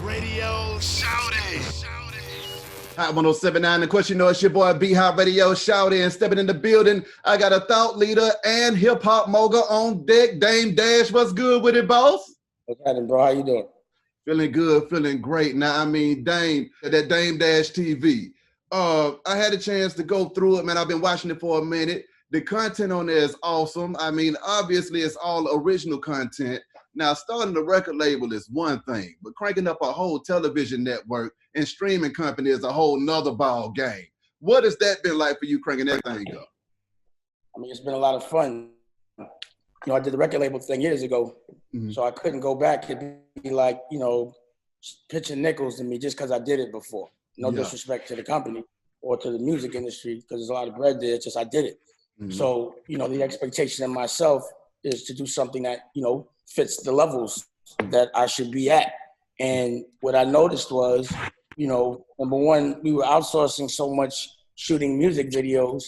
Radio Shouty. Hot 1079, of course, you know it's your boy B Hot Radio Shouty, and stepping in the building, I got a thought leader and hip hop mogul on deck, Dame Dash. What's good with it, boss? What's happening, bro? How you doing? Feeling good, feeling great. Now, I mean, Dame, that Dame Dash TV. I had a chance to go through it, man. I've been watching it for a minute. The content on there is awesome. I mean, obviously, it's all original content. Now, starting a record label is one thing, but cranking up a whole television network and streaming company is a whole nother ball game. What has that been like for you cranking that thing up? I mean, it's been a lot of fun. You know, I did the record label thing years ago, so I couldn't go back and be like, you know, pitching nickels to me just because I did it before. No disrespect to the company or to the music industry, because there's a lot of bread there. It's just I did it. So, you know, the expectation of myself is to do something that, you know, fits the levels that I should be at. And what I noticed was, you know, number one, we were outsourcing so much shooting music videos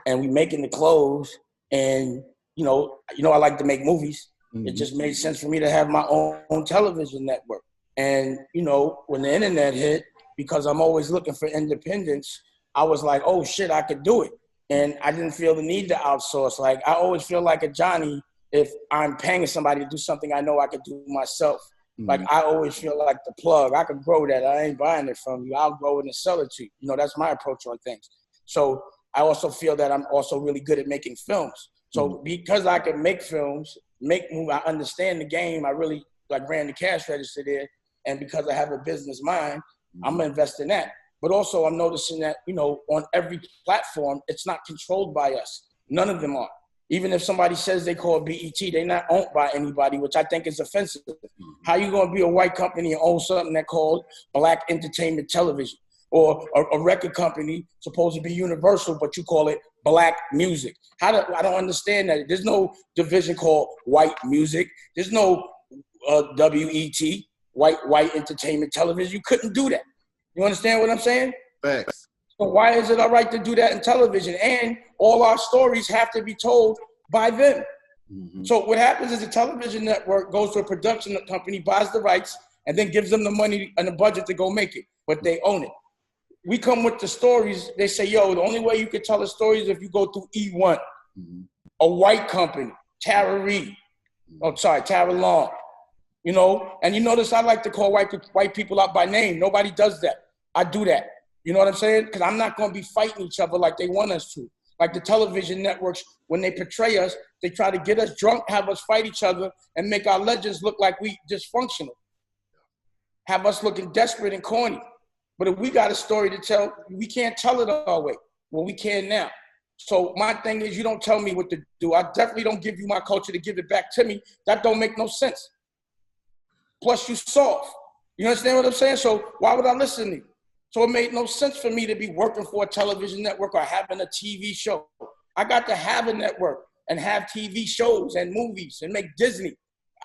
and we making the clothes. And, you know, I like to make movies. It just made sense for me to have my own television network. And, you know, when the internet hit, because I'm always looking for independence, I was like, oh shit, I could do it. And I didn't feel the need to outsource. Like, I always feel like a Johnny if I'm paying somebody to do something I know I could do myself. Like, I always feel like the plug. I could grow that. I ain't buying it from you. I'll grow it and sell it to you. You know, that's my approach on things. So I also feel that I'm also really good at making films. So because I can make films, make movies, I understand the game. I really like ran the cash register there. And because I have a business mind, I'm gonna invest in that. But also I'm noticing that, you know, on every platform, it's not controlled by us. None of them are. Even if somebody says they call BET, they're not owned by anybody, which I think is offensive. How you gonna be a white company and own something that called Black Entertainment Television? Or a record company supposed to be universal, but you call it Black Music? I don't understand that. There's no division called white music. There's no WET, white entertainment television. You couldn't do that. You understand what I'm saying? Facts. So why is it all right to do that in television? And all our stories have to be told by them. So what happens is the television network goes to a production company, buys the rights, and then gives them the money and the budget to go make it, but they own it. We come with the stories. They say, yo, the only way you can tell a story is if you go through E1, a white company, Tara Reid. Tara Long. You know, and you notice I like to call white people out by name. Nobody does that. I do that. You know what I'm saying? Because I'm not going to be fighting each other like they want us to. Like the television networks, when they portray us, they try to get us drunk, have us fight each other, and make our legends look like we dysfunctional. Have us looking desperate and corny. But if we got a story to tell, we can't tell it our way. Well, we can now. So my thing is, you don't tell me what to do. I definitely don't give you my culture to give it back to me. That don't make no sense. Plus, you soft. You understand what I'm saying? So why would I listen to you? So it made no sense for me to be working for a television network or having a TV show. I got to have a network and have TV shows and movies and make Disney.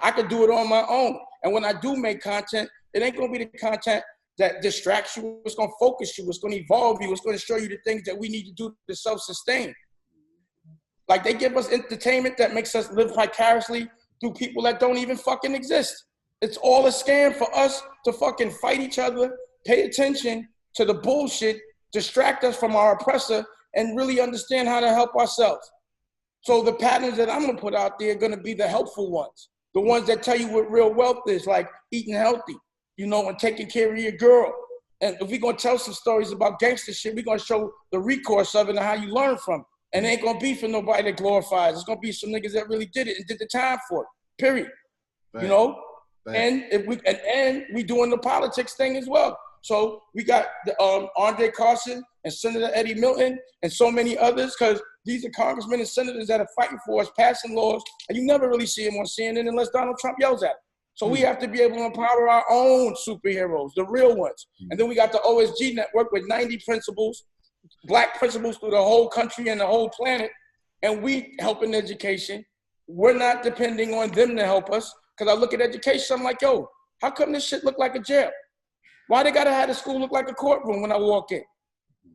I could do it on my own. And when I do make content, it ain't going to be the content that distracts you. It's going to focus you. It's going to evolve you. It's going to show you the things that we need to do to self-sustain. Like, they give us entertainment that makes us live vicariously through people that don't even fucking exist. It's all a scam for us to fucking fight each other, pay attention to the bullshit, distract us from our oppressor, and really understand how to help ourselves. So the patterns that I'm gonna put out there are gonna be the helpful ones. The ones that tell you what real wealth is, like eating healthy, you know, and taking care of your girl. And if we're gonna tell some stories about gangster shit, we're gonna show the recourse of it and how you learn from it. And it ain't gonna be for nobody that glorifies. It's gonna be some niggas that really did it and did the time for it, period. Right. You know? Right. And we doing the politics thing as well. So we got the, Andre Carson and Senator Eddie Milton and so many others, because these are congressmen and senators that are fighting for us, passing laws, and you never really see them on CNN unless Donald Trump yells at them. So we have to be able to empower our own superheroes, the real ones. And then we got the OSG network with 90 principals, Black principals through the whole country and the whole planet, and we help in education. We're not depending on them to help us. Because I look at education, I'm like, yo, how come this shit look like a jail? Why they gotta have the school look like a courtroom when I walk in?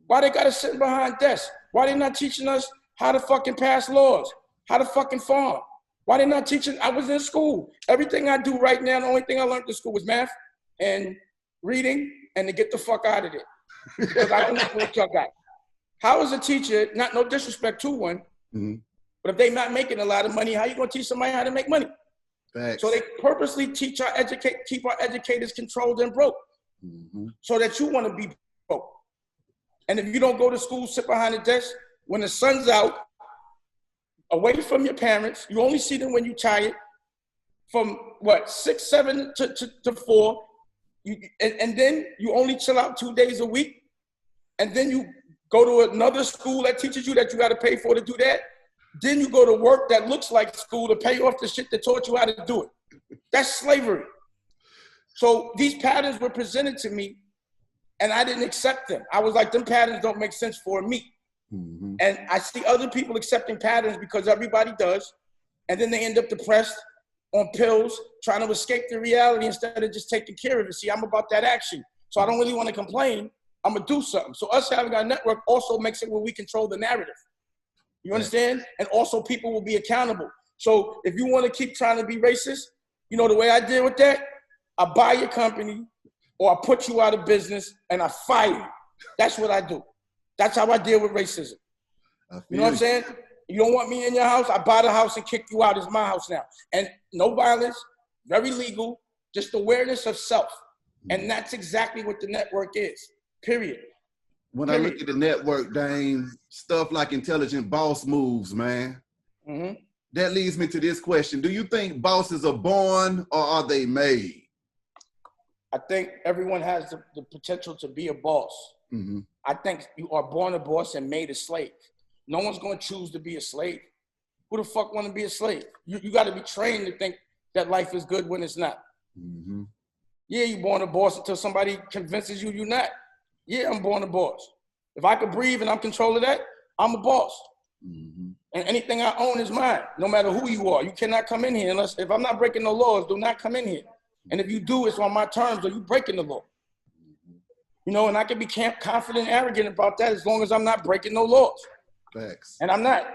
Why they gotta sit behind desks? Why they not teaching us how to fucking pass laws, how to fucking farm? Why they not teaching? I was in school. Everything I do right now, the only thing I learned in school was math and reading and to get the fuck out of it. Because I don't know what y'all got. How is a teacher, not no disrespect to one, but if they not making a lot of money, how you gonna teach somebody how to make money? Facts. So they purposely keep our educators controlled and broke, so that you want to be broke. And if you don't go to school, sit behind the desk, when the sun's out, away from your parents, you only see them when you're tired, from what, 6, 7 to 4, and then you only chill out 2 days a week, and then you go to another school that teaches you that you got to pay for to do that. Then you go to work that looks like school to pay off the shit that taught you how to do it. That's slavery. So these patterns were presented to me, and I didn't accept them. I was like, them patterns don't make sense for me. And I see other people accepting patterns because everybody does, and then they end up depressed on pills, trying to escape the reality instead of just taking care of it. See, I'm about that action. So I don't really want to complain. I'm going to do something. So us having our network also makes it where we control the narrative. You understand? And also people will be accountable. So if you want to keep trying to be racist, you know the way I deal with that? I buy your company, or I put you out of business, and I fire you. That's what I do. That's how I deal with racism. You know what I'm saying? You don't want me in your house, I buy the house and kick you out. It's my house now. And no violence, very legal, just awareness of self. And that's exactly what the network is, period. When I look at the network, Dame, stuff like intelligent boss moves, man. That leads me to this question. Do you think bosses are born or are they made? I think everyone has the potential to be a boss. I think you are born a boss and made a slave. No one's going to choose to be a slave. Who the fuck want to be a slave? You got to be trained to think that life is good when it's not. Yeah, you're born a boss until somebody convinces you you're not. Yeah, I'm born a boss. If I could breathe and I'm control of that, I'm a boss. And anything I own is mine, no matter who you are. You cannot come in here unless, if I'm not breaking no laws, do not come in here. And if you do, it's on my terms or you breaking the law. You know, and I can be confident and arrogant about that as long as I'm not breaking no laws. Facts. And I'm not.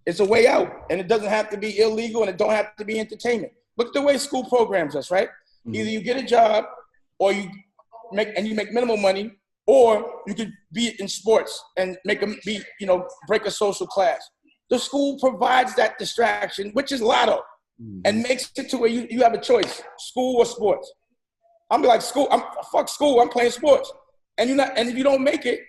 It's a way out. And it doesn't have to be illegal and it don't have to be entertainment. Look at the way school programs us, right? Either you get a job or you make minimal money, or you could be in sports and break a social class. The school provides that distraction, which is lotto, and makes it to where you have a choice, school or sports. I'm like, fuck school, I'm playing sports. And if you don't make it,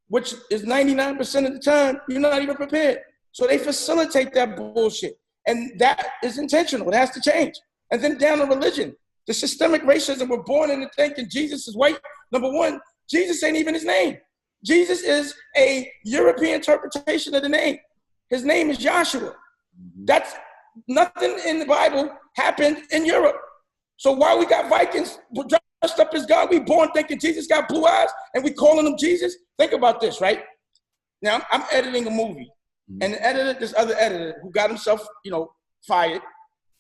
which is 99% of the time, you're not even prepared. So they facilitate that bullshit. And that is intentional, it has to change. And then down to religion, the systemic racism, we're born into thinking Jesus is white. Number one, Jesus ain't even his name. Jesus is a European interpretation of the name. His name is Joshua. That's nothing in the Bible happened in Europe. So while we got Vikings dressed up as God, we born thinking Jesus got blue eyes and we calling him Jesus. Think about this, right? Now I'm editing a movie, and the editor, this other editor who got himself, fired,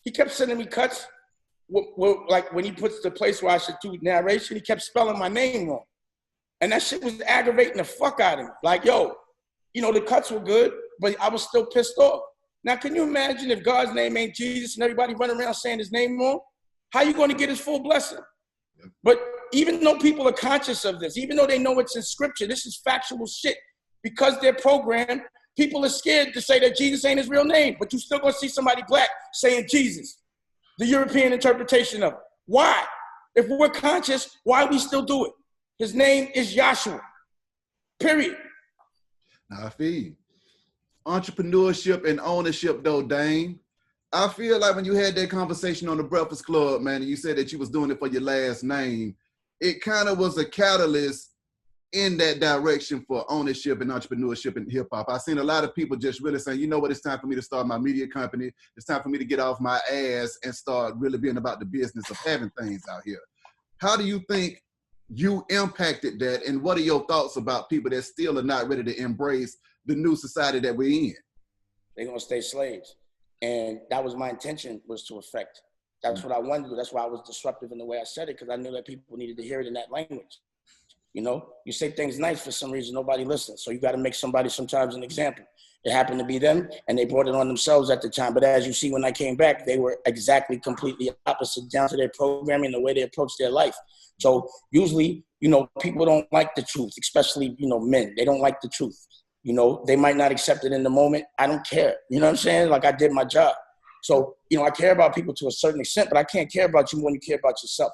he kept sending me cuts. Like when he puts the place where I should do narration, he kept spelling my name wrong. And that shit was aggravating the fuck out of me. Like, yo, the cuts were good, but I was still pissed off. Now, can you imagine if God's name ain't Jesus and everybody running around saying his name wrong? How you going to get his full blessing? But even though people are conscious of this, even though they know it's in scripture, this is factual shit. Because they're programmed, people are scared to say that Jesus ain't his real name, but you still going to see somebody black saying Jesus, the European interpretation of it. Why? If we're conscious, why we still do it? His name is Joshua, period. Now, I feel you. Entrepreneurship and ownership, though, Dame. I feel like when you had that conversation on the Breakfast Club, man, and you said that you was doing it for your last name, it kind of was a catalyst in that direction for ownership and entrepreneurship in hip hop. I've seen a lot of people just really saying, you know what, it's time for me to start my media company. It's time for me to get off my ass and start really being about the business of having things out here. How do you think you impacted that, and what are your thoughts about people that still are not ready to embrace the new society that we're in? They're gonna stay slaves. And that was my intention, was to affect. That's what I wanted to do. That's why I was disruptive in the way I said it, because I knew that people needed to hear it in that language. You know, you say things nice for some reason, nobody listens. So you got to make somebody sometimes an example. It happened to be them, and they brought it on themselves at the time. But as you see, when I came back, they were exactly completely opposite down to their programming, the way they approach their life. So usually, you know, people don't like the truth, especially, you know, men. They don't like the truth. You know, they might not accept it in the moment. I don't care. You know what I'm saying? Like, I did my job. So, you know, I care about people to a certain extent, but I can't care about you when you care about yourself.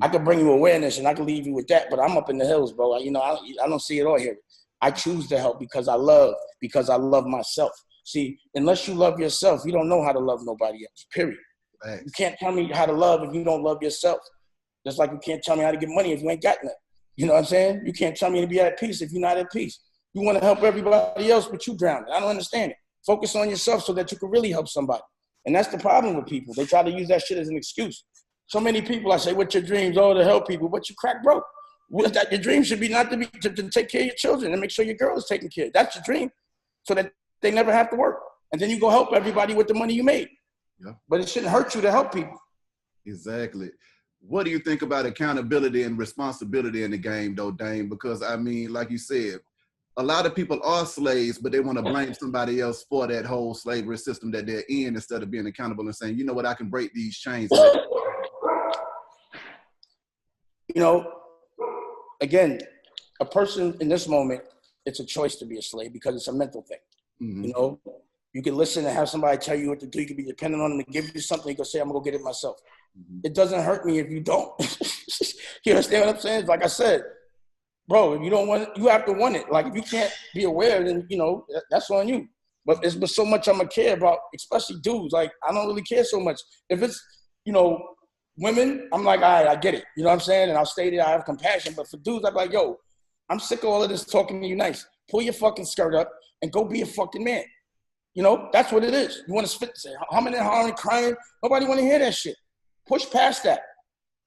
I can bring you awareness and I can leave you with that, but I'm up in the hills, bro. You know, I don't see it or hear it. I choose to help because I love myself. See, unless you love yourself, you don't know how to love nobody else, period. Thanks. You can't tell me how to love if you don't love yourself. Just like you can't tell me how to get money if you ain't got nothing. You know what I'm saying? You can't tell me to be at peace if you're not at peace. You want to help everybody else, but you drown it. I don't understand it. Focus on yourself so that you can really help somebody. And that's the problem with people. They try to use that shit as an excuse. So many people, I say, what's your dreams? Oh, to help people, but you crack broke. That your dream should be not to take care of your children and make sure your girl is taken care of. That's your dream, so that they never have to work. And then you go help everybody with the money you made. Yeah. But it shouldn't hurt you to help people. Exactly. What do you think about accountability and responsibility in the game, though, Dame? Because, I mean, like you said, a lot of people are slaves, but they want to blame somebody else for that whole slavery system that they're in instead of being accountable and saying, you know what, I can break these chains. You know, again, a person in this moment, it's a choice to be a slave because it's a mental thing. Mm-hmm. You know, you can listen and have somebody tell you what to do. You can be dependent on them to give you something. You can say, I'm going to go get it myself. Mm-hmm. It doesn't hurt me if you don't. You understand what I'm saying? Like I said, bro, if you don't want it, you have to want it. Like, if you can't be aware, then, you know, that's on you. But it's so much I'm going to care about, especially dudes. Like, I don't really care so much. If it's, you know, women, I'm like, all right, I get it. You know what I'm saying? And I'll stay there. I have compassion. But for dudes, I'm like, yo, I'm sick of all of this talking to you nice. Pull your fucking skirt up and go be a fucking man. You know, that's what it is. You want to spit, say, humming and hawing, crying. Nobody want to hear that shit. Push past that.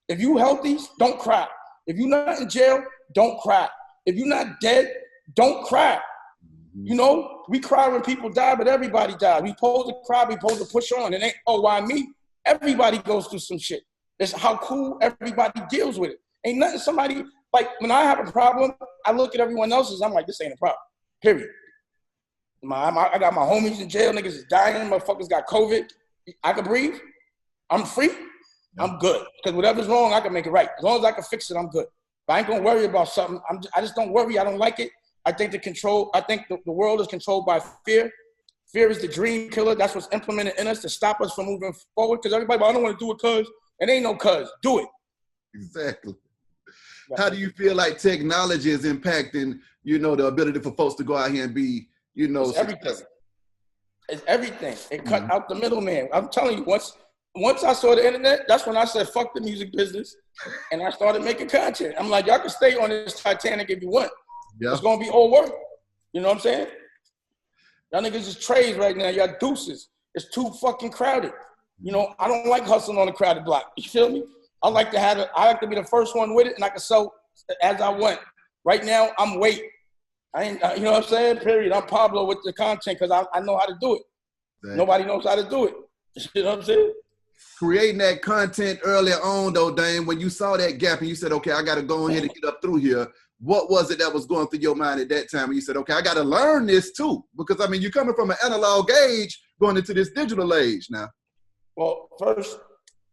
If you healthy, don't cry. If you're not in jail, don't cry. If you're not dead, don't cry. You know, we cry when people die, but everybody dies. We supposed to cry, we supposed to push on. It ain't, oh, why me? Everybody goes through some shit. It's how cool everybody deals with it. Ain't nothing somebody, like, when I have a problem, I look at everyone else's, I'm like, this ain't a problem, period. I got my homies in jail, niggas is dying, motherfuckers got COVID. I can breathe, I'm free, I'm good. Because whatever's wrong, I can make it right. As long as I can fix it, I'm good. But I ain't gonna worry about something. I just don't worry, I don't like it. I think the world is controlled by fear. Fear is the dream killer. That's what's implemented in us to stop us from moving forward. Because everybody, well, I don't want to do it because it ain't no cuz. Do it. Exactly. How do you feel like technology is impacting, you know, the ability for folks to go out here and be, you know, it's everything. It's everything. It cut out the middleman. I'm telling you, once I saw the internet, that's when I said, fuck the music business. And I started making content. I'm like, y'all can stay on this Titanic if you want. Yeah. It's going to be all work. You know what I'm saying? Y'all niggas is trays right now. Y'all deuces. It's too fucking crowded. You know, I don't like hustling on a crowded block. You feel me? I like to be the first one with it, and I can sell as I want. Right now, I'm waiting. You know what I'm saying? Period. I'm Pablo with the content because I know how to do it. Exactly. Nobody knows how to do it. You know what I'm saying? Creating that content earlier on, though, Dame, when you saw that gap and you said, okay, I got to go ahead and get up through here, what was it that was going through your mind at that time when you said, okay, I got to learn this too? Because, I mean, you're coming from an analog age going into this digital age now. Well, first,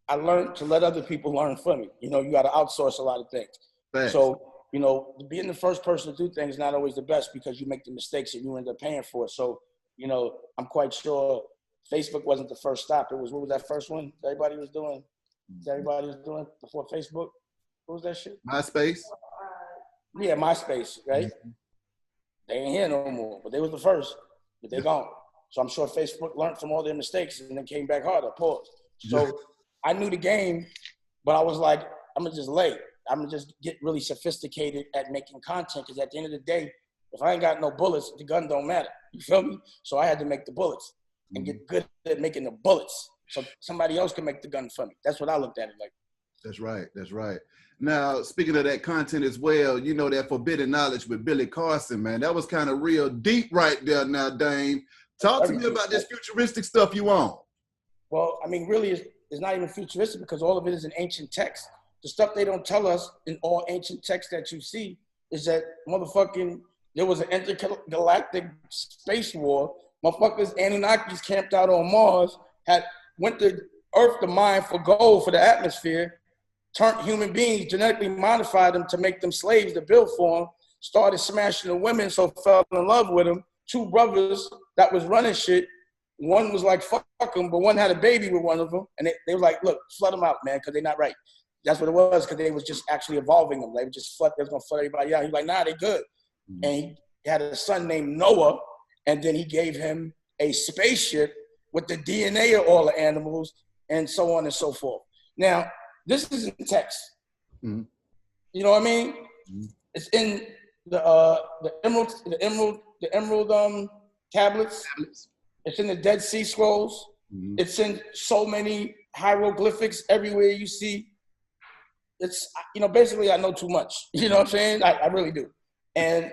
I learned to let other people learn from me. You know, you got to outsource a lot of things. Thanks. So, you know, being the first person to do things is not always the best because you make the mistakes and you end up paying for it. So, you know, I'm quite sure Facebook wasn't the first stop. It was, what was that first one everybody was doing? Everybody was doing before Facebook? What was that shit? MySpace. Yeah, MySpace, right? Mm-hmm. They ain't here no more, but they was the first, but they gone. So I'm sure Facebook learned from all their mistakes and then came back harder, pause. So I knew the game, but I was like, I'm gonna just lay. I'm gonna just get really sophisticated at making content because at the end of the day, if I ain't got no bullets, the gun don't matter. You feel me? So I had to make the bullets and get good at making the bullets so somebody else can make the gun for me. That's what I looked at it like. That's right. That's right. Now, speaking of that content as well, you know, that Forbidden Knowledge with Billy Carson, man, that was kind of real deep right there now, Dame. Talk to me about this futuristic stuff you on. Well, I mean, really, it's not even futuristic because all of it is in ancient text. the stuff they don't tell us in all ancient texts that you see is that motherfucking, there was an intergalactic space war. Motherfuckers, Anunnakis camped out on Mars, went to Earth to mine for gold for the atmosphere, turned human beings, genetically modified them to make them slaves to build for them, started smashing the women, so fell in love with them. Two brothers that was running shit. One was like, fuck them, but one had a baby with one of them. And they were like, look, flood them out, man, because they're not right. That's what it was, because they was just actually evolving them. They were just flood, they was going to flood everybody out. He was like, nah, they good. Mm-hmm. And he had a son named Noah, and then he gave him a spaceship with the DNA of all the animals, and so on and so forth. Now, this is in text. Mm-hmm. You know what I mean? Mm-hmm. It's in the emerald tablets. It's in the Dead Sea Scrolls. Mm-hmm. It's in so many hieroglyphics everywhere you see. It's, basically I know too much. You know what I'm saying? I really do. And,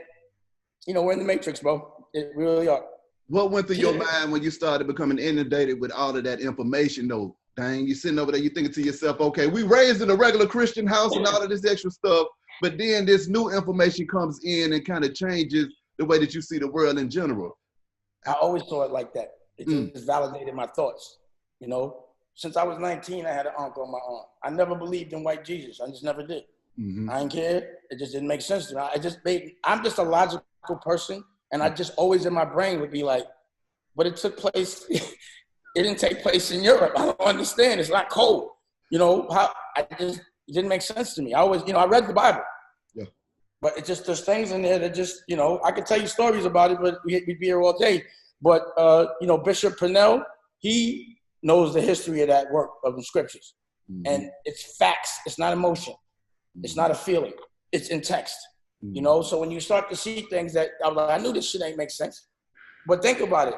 we're in the Matrix, bro. It really are. What went through your mind when you started becoming inundated with all of that information, though? Dang, you sitting over there, you thinking to yourself, okay, we raised in a regular Christian house and all of this extra stuff, but then this new information comes in and kind of changes the way that you see the world in general. I always saw it like that. It just validated my thoughts. Since I was 19, I had an uncle on my arm. I never believed in white Jesus. I just never did. Mm-hmm. I didn't care. It just didn't make sense to me. I'm just a logical person, and I just always in my brain would be like, but it took place. It didn't take place in Europe. I don't understand. It's not cold. It didn't make sense to me. I always, I read the Bible. Yeah. But there's things in there that just, I could tell you stories about it, but we'd be here all day. But, Bishop Purnell, he knows the history of that work of the scriptures. Mm-hmm. And it's facts. It's not emotion. Mm-hmm. It's not a feeling. It's in text. Mm-hmm. So when you start to see things that, I knew this shit ain't make sense. But think about it.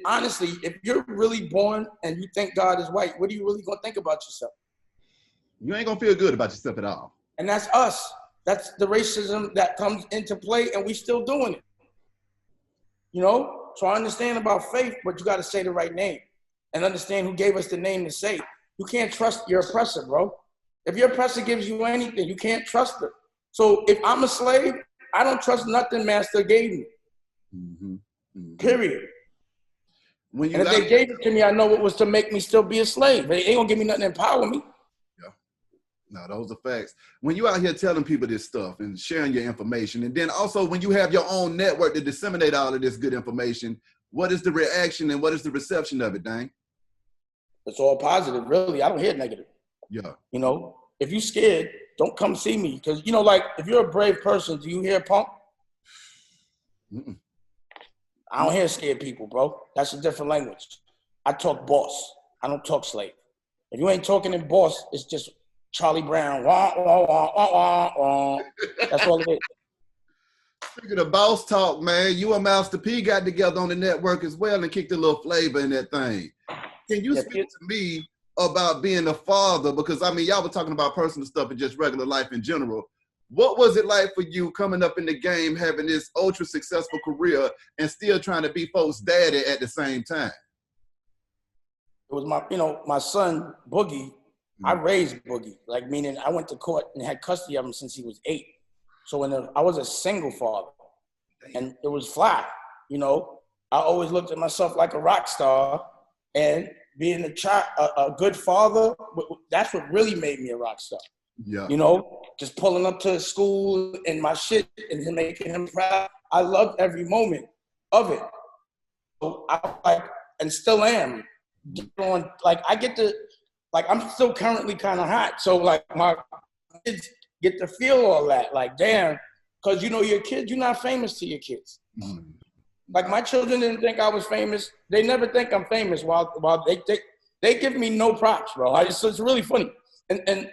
Honestly, if you're really born and you think God is white, what are you really going to think about yourself? You ain't going to feel good about yourself at all. And that's us. That's the racism that comes into play, and we still doing it. So I understand about faith, but you got to say the right name and understand who gave us the name to say. You can't trust your oppressor, bro. If your oppressor gives you anything, you can't trust it. So if I'm a slave, I don't trust nothing master gave me. Mm-hmm. Mm-hmm. Period. And if they gave it to me, I know it was to make me still be a slave. They ain't gonna give me nothing to empower me. Yeah. No, those are facts. When you out here telling people this stuff and sharing your information, and then also when you have your own network to disseminate all of this good information, what is the reaction and what is the reception of it, Dang? It's all positive, really. I don't hear negative. Yeah. If you're scared, don't come see me. Because, if you're a brave person, do you hear punk? Mm-mm. I don't hear scared people, bro. That's a different language. I talk boss. I don't talk slave. If you ain't talking in boss, it's just Charlie Brown. Wah, wah, wah, wah, wah, wah. That's all it is. Speaking of boss talk, man, you and Master P got together on the network as well and kicked a little flavor in that thing. Can you speak to me about being a father? Because, y'all were talking about personal stuff and just regular life in general. What was it like for you coming up in the game, having this ultra successful career and still trying to be folks' daddy at the same time? It was my son, Boogie. Mm-hmm. I raised Boogie, meaning I went to court and had custody of him since he was 8. So I was a single father. Damn. And it was fly, I always looked at myself like a rock star, and being a good father, that's what really made me a rock star. Yeah. Just pulling up to school and my shit and him making him proud. I loved every moment of it. So and still am. I get to, I'm still currently kind of hot. So my kids get to feel all that. Damn, because your kids, you're not famous to your kids. Mm-hmm. My children didn't think I was famous. They never think I'm famous while they give me no props, bro. It's really funny. And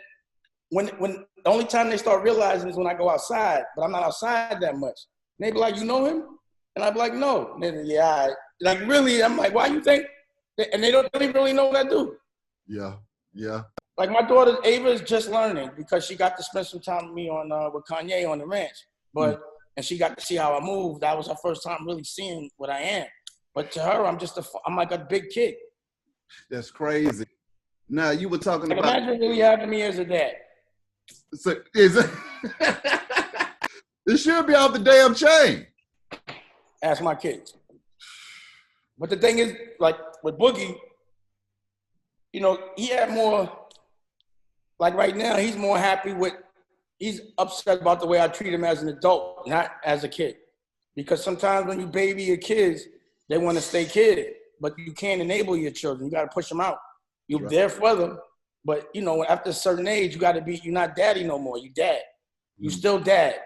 when the only time they start realizing is when I go outside, but I'm not outside that much. And they be like, you know him? And I be like, no. And then, yeah, really? I'm like, why you think? And they don't really know what I do. Yeah, yeah. My daughter Ava is just learning because she got to spend some time with me with Kanye on the ranch. But and she got to see how I move. That was her first time really seeing what I am. But to her, I'm like a big kid. That's crazy. Now you were talking about. Imagine really having me as a dad. So, it should be off the damn chain. Ask my kids. But the thing is, like with Boogie, you know, he had more, like right now, he's more happy with, he's upset about the way I treat him as an adult, not as a kid. Because sometimes when you baby your kids, they want to stay kid, but you can't enable your children. You got to push them out. You're right there for them. But, you know, after a certain age, you got to be, you're not daddy no more. You dad. You still dad.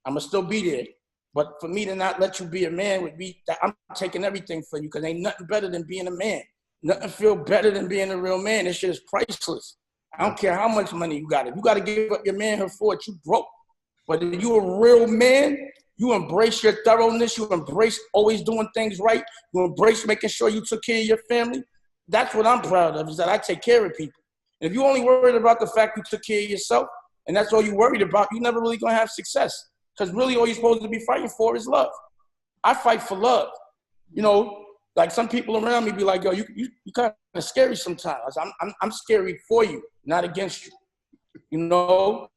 I'm going to still be there. But for me to not let you be a man would be, I'm taking everything for you because ain't nothing better than being a man. Nothing feel better than being a real man. This shit is priceless. I don't care how much money you got. If you got to give up your manhood for it, you broke. But if you a real man, you embrace your thoroughness. You embrace always doing things right. You embrace making sure you took care of your family. That's what I'm proud of, is that I take care of people. And if you only worried about the fact you took care of yourself, and that's all you worried about, you're never really going to have success. Because really all you're supposed to be fighting for is love. I fight for love. You know, like some people around me be like, yo, you kind of scary sometimes. I'm scary for you, not against you. You know,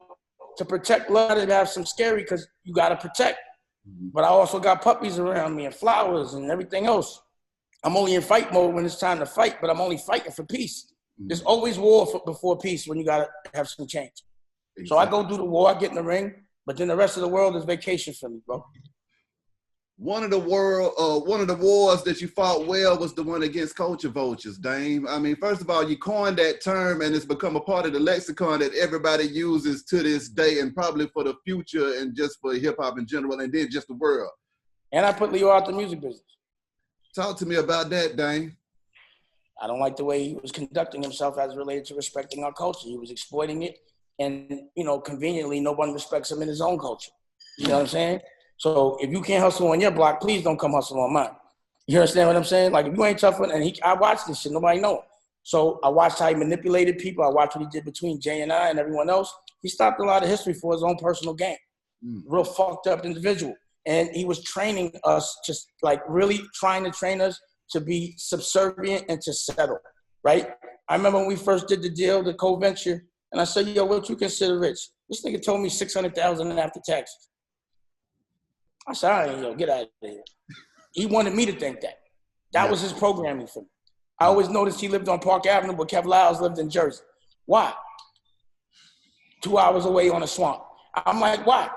to protect love, to have some scary because you got to protect. But I also got puppies around me and flowers and everything else. I'm only in fight mode when it's time to fight, but I'm only fighting for peace. There's always war before peace when you got to have some change. Exactly. So I go do the war, I get in the ring, but then the rest of the world is vacation for me, bro. One of the wars that you fought well was the one against culture vultures, Dame. I mean, first of all, you coined that term and it's become a part of the lexicon that everybody uses to this day and probably for the future and just for hip hop in general and then just the world. And I put Leo out the music business. Talk to me about that, Dame. I don't like the way he was conducting himself as related to respecting our culture. He was exploiting it. And, you know, conveniently, no one respects him in his own culture. You know what I'm saying? So if you can't hustle on your block, please don't come hustle on mine. You understand what I'm saying? Like, if you ain't tough, and I watched this shit, nobody know him. So I watched how he manipulated people. I watched what he did between Jay and I and everyone else. He stopped a lot of history for his own personal gain. Real fucked up individual. And he was training us, just like really trying to train us to be subservient and to settle, right? I remember when we first did the deal, the co-venture, and I said, yo, what you consider rich? This nigga told me $600,000 after taxes. I said, all right, yo, get out of here. He wanted me to think that. That was his programming for me. I always noticed he lived on Park Avenue, but Kev Lyles lived in Jersey. Why? 2 hours away on a swamp. I'm like, why?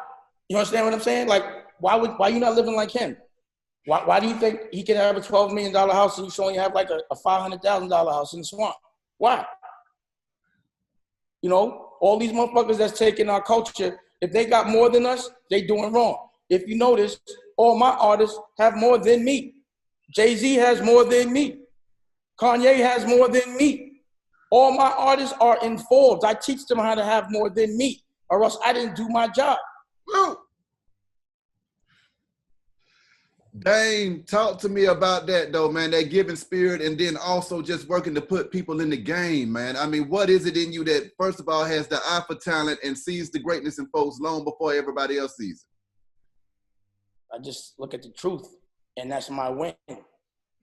You understand what I'm saying? Like, why you not living like him? Why do you think he can have a $12 million house and you should only have like a $500,000 house in the swamp? Why? You know, all these motherfuckers that's taking our culture, if they got more than us, they doing wrong. If you notice, all my artists have more than me. Jay-Z has more than me. Kanye has more than me. All my artists are in Forbes. I teach them how to have more than me, or else I didn't do my job. Woo. Dame, talk to me about that though, man, that giving spirit and then also just working to put people in the game, man. I mean, what is it in you that, first of all, has the eye for talent and sees the greatness in folks long before everybody else sees it? I just look at the truth, and that's my win.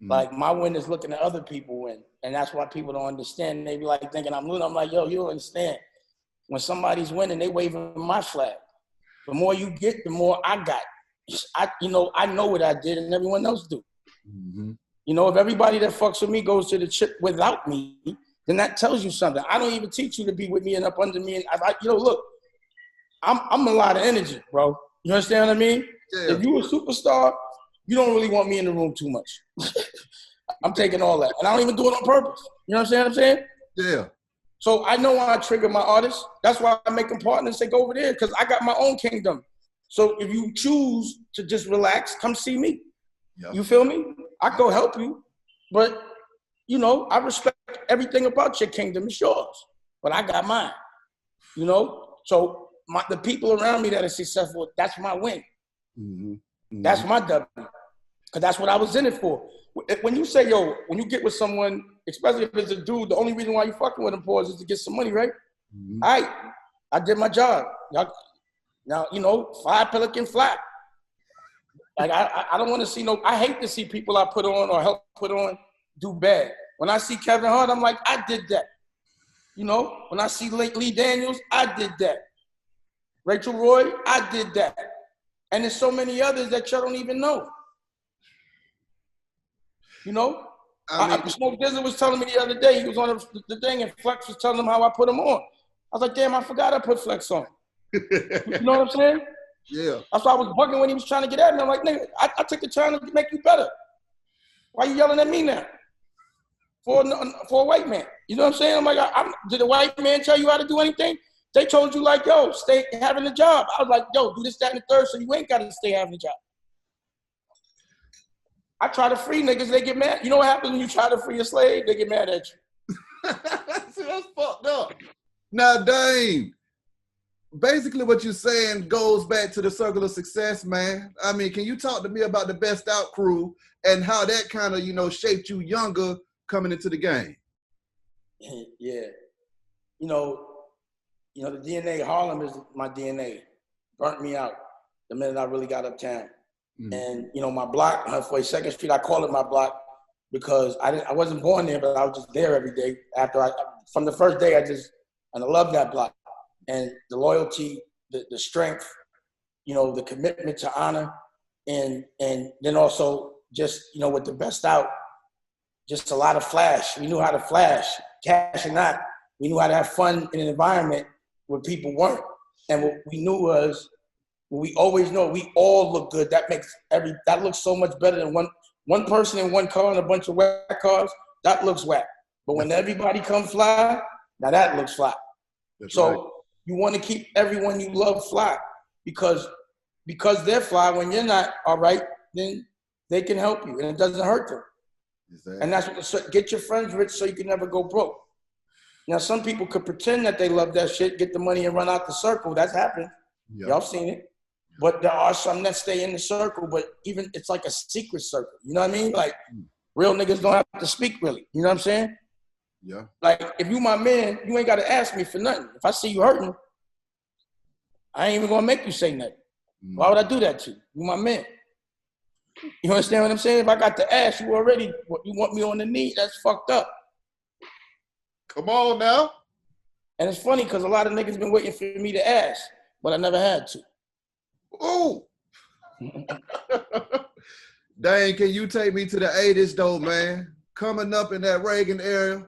Like, my win is looking at other people win, and that's why people don't understand. They be like thinking I'm losing. I'm like, yo, you don't understand. When somebody's winning, they waving my flag. The more you get, the more I got. I know what I did and everyone else do. You know, if everybody that fucks with me goes to the chip without me, then that tells you something. I don't even teach you to be with me and up under me. And look, I'm a lot of energy, bro. You understand what I mean? Yeah. If you a superstar, you don't really want me in the room too much. I'm taking all that. And I don't even do it on purpose. You understand what I'm saying? Yeah. So I know when I trigger my artists. That's why I make them partners and say, go over there, because I got my own kingdom. So if you choose to just relax, come see me. Yep. You feel me? I go help you. But, you know, I respect everything about your kingdom. It's yours. But I got mine. You know? So the people around me that are successful, that's my win. That's my W. Because that's what I was in it for. When you say, yo, when you get with someone, especially if it's a dude, the only reason why you fucking with him for is to get some money, right? All right. I did my job. Now, you know, fly pelican flat. Like, I don't want to see I hate to see people I put on or help put on do bad. When I see Kevin Hart, I'm like, I did that. You know, when I see Lee Daniels, I did that. Rachel Roy, I did that. And there's so many others that y'all don't even know. You know? Smoke Dizzle was telling me the other day, he was on the thing and Flex was telling him how I put him on. I was like, damn, I forgot I put Flex on. You know what I'm saying? Yeah. That's why I was bugging when he was trying to get at me. I'm like, nigga, I took the time to make you better. Why you yelling at me now? For a white man. You know what I'm saying? I'm like, did a white man tell you how to do anything? They told you like, yo, stay having a job. I was like, yo, do this, that, and the third, so you ain't got to stay having a job. I try to free niggas, they get mad. You know what happens when you try to free a slave? They get mad at you. See, that's fucked up. Now, Dame, basically what you're saying goes back to the circle of success, man. I mean, can you talk to me about the Best Out crew and how that kind of, you know, shaped you younger coming into the game? Yeah. You know, the DNA, Harlem is my DNA. Burnt me out the minute I really got uptown. And, you know, my block, 42nd Street, I call it my block because I wasn't born there, but I was just there every day. From the first day, I love that block. And the loyalty, the strength, you know, the commitment to honor, and then also just, you know, with the Best Out, just a lot of flash. We knew how to flash, cash or not. We knew how to have fun in an environment where people weren't. And what we knew was, we always know we all look good. That looks so much better than one person in one car and a bunch of whack cars. That looks whack. But when everybody come fly, now that looks fly. That's so right. You want to keep everyone you love fly because they're fly. When you're not all right, then they can help you and it doesn't hurt them. Exactly. And that's what get your friends rich so you can never go broke. Now some people could pretend that they love that shit, get the money and run out the circle. That's happened. Yep. Y'all seen it. But there are some that stay in the circle, but even it's like a secret circle. You know what I mean? Like real niggas don't have to speak really. You know what I'm saying? Yeah. Like if you my man, you ain't got to ask me for nothing. If I see you hurting, I ain't even gonna make you say nothing. Why would I do that to you? You my man. You understand what I'm saying? If I got to ask you already, you want me on the knee, that's fucked up. Come on now. And it's funny because a lot of niggas been waiting for me to ask, but I never had to. Oh, dang, can you take me to the 80s though, man? Coming up in that Reagan era,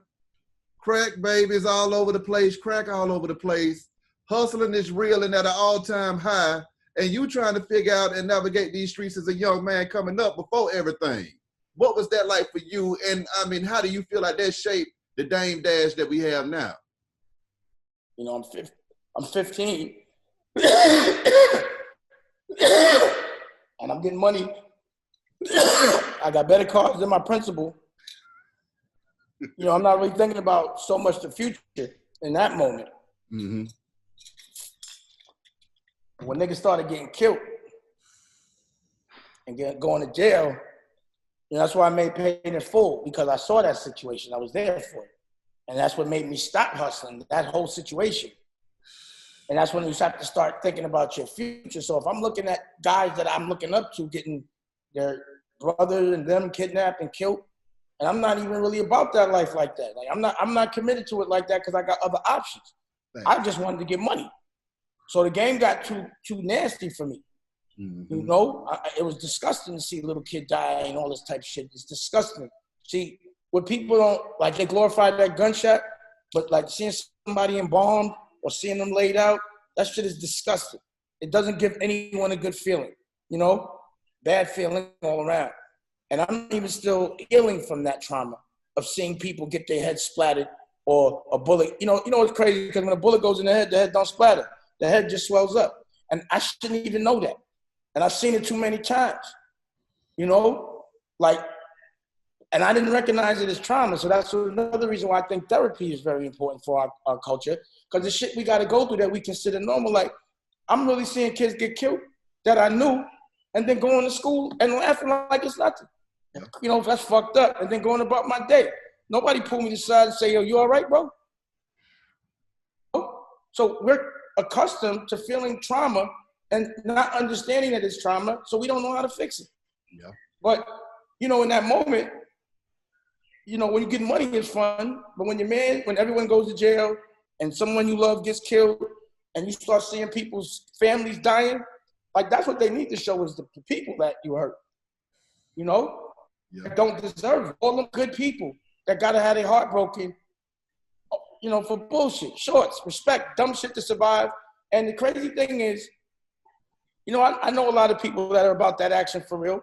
crack babies all over the place, crack all over the place, hustling is reeling at an all-time high, and you trying to figure out and navigate these streets as a young man coming up before everything. What was that like for you? And I mean, how do you feel like that shaped the Dame Dash that we have now? You know, I'm 15. And I'm getting money. I got better cars than my principal. You know, I'm not really thinking about so much the future in that moment. Mm-hmm. When niggas started getting killed and going to jail, you know, that's why I made Paid in Full, because I saw that situation. I was there for it. And that's what made me stop hustling, that whole situation. And that's when you have to start thinking about your future. So if I'm looking at guys that I'm looking up to getting their brother and them kidnapped and killed, and I'm not even really about that life like that. Like I'm not committed to it like that because I got other options. Thanks. I just wanted to get money. So the game got too nasty for me. Mm-hmm. You know, it was disgusting to see a little kid die and all this type of shit. It's disgusting. See, what people don't, like, they glorify that gunshot, but like seeing somebody embalmed or seeing them laid out, that shit is disgusting. It doesn't give anyone a good feeling, you know? Bad feeling all around. And I'm even still healing from that trauma of seeing people get their head splattered or a bullet. You know what's crazy? Because when a bullet goes in the head don't splatter. The head just swells up. And I shouldn't even know that. And I've seen it too many times, you know? Like, and I didn't recognize it as trauma. So that's another reason why I think therapy is very important for our culture. Because the shit we got to go through that we consider normal. Like, I'm really seeing kids get killed that I knew and then going to school and laughing like it's nothing. You know, that's fucked up. And then going about my day. Nobody pulled me to the side and say, yo, you all right, bro? So we're accustomed to feeling trauma and not understanding that it's trauma, so we don't know how to fix it. Yeah. But, you know, in that moment, you know, when you get money, it's fun. But when when everyone goes to jail and someone you love gets killed and you start seeing people's families dying, like that's what they need to show is the people that you hurt, you know, that don't deserve it. All them good people that gotta have their heart broken, you know, for bullshit, shorts, respect, dumb shit to survive. And the crazy thing is, you know, I know a lot of people that are about that action for real,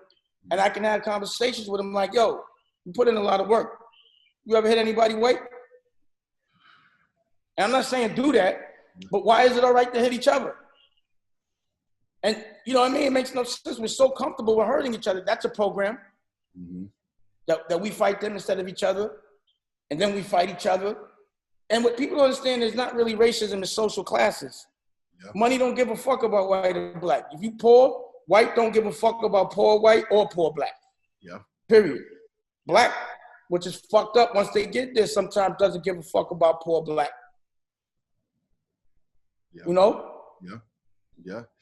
and I can have conversations with them like, yo, you put in a lot of work. You ever hit anybody weight? And I'm not saying do that, but why is it all right to hit each other? And you know what I mean? It makes no sense. We're so comfortable with hurting each other. That's a program that we fight them instead of each other, and then we fight each other. And what people don't understand is not really racism, it's social classes. Money don't give a fuck about white or black. If you poor, white don't give a fuck about poor white or poor black. Period. Black, which is fucked up once they get there, sometimes doesn't give a fuck about poor black. You know?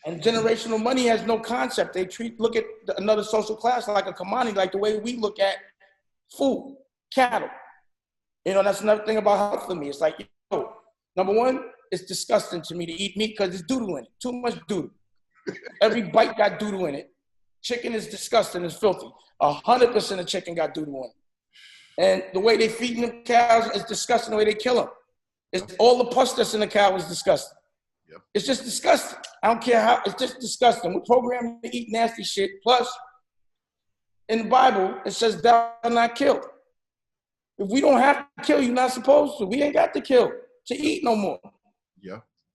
And generational money has no concept. They look at another social class like a commodity, like the way we look at food, cattle. You know, that's another thing about health for me. It's like, yo, number one, it's disgusting to me to eat meat because it's doo-doo in it. Too much doo-doo. Every bite got doo-doo in it. Chicken is disgusting, it's filthy. 100% of chicken got doo-doo in it. And the way they feeding them cows is disgusting, the way they kill them. It's all the pus that's in the cow is disgusting. It's just disgusting. I don't care how, it's just disgusting. We're programmed to eat nasty shit. Plus, in the Bible, it says thou shalt not kill. If we don't have to kill, you're not supposed to. We ain't got to kill to eat no more.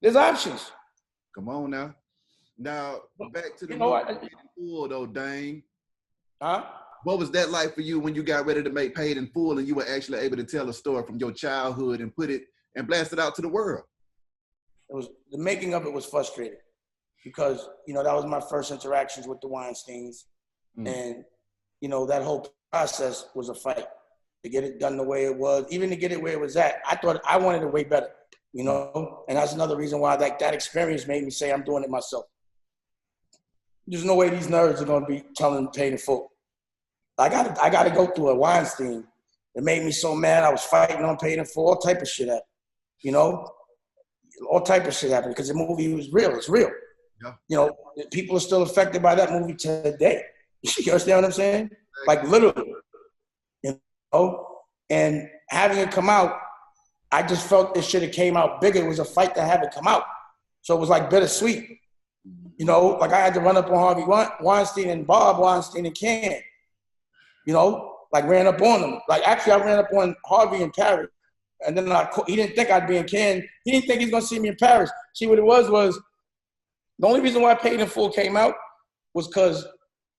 There's options. Come on now. Now, back to the full though, Dane. What was that like for you when you got ready to make Paid in Full and you were actually able to tell a story from your childhood and put it and blast it out to the world? It was, the making of it was frustrating because, you know, that was my first interactions with the Weinsteins. And, you know, that whole process was a fight to get it done the way it was, even to get it where it was at. I thought I wanted it way better, you know? And that's another reason why that experience made me say I'm doing it myself. There's no way these nerds are going to be telling Paid in Full. I got to go through a Weinstein. It made me so mad. I was fighting on Paid in Full, all type of shit happened, you know? All type of shit happened because the movie was real. It's real. You know, people are still affected by that movie today. You understand what I'm saying? Like literally, you know? And having it come out, I just felt it should have came out bigger. It was a fight to have it come out. So it was like bittersweet. You know, like I had to run up on Harvey Weinstein and Bob Weinstein and Ken. You know, like ran up on them. Like actually I ran up on Harvey in Paris. And then he didn't think I'd be in Cannes. He didn't think he was going to see me in Paris. See, what it was the only reason why Paid in Full came out was because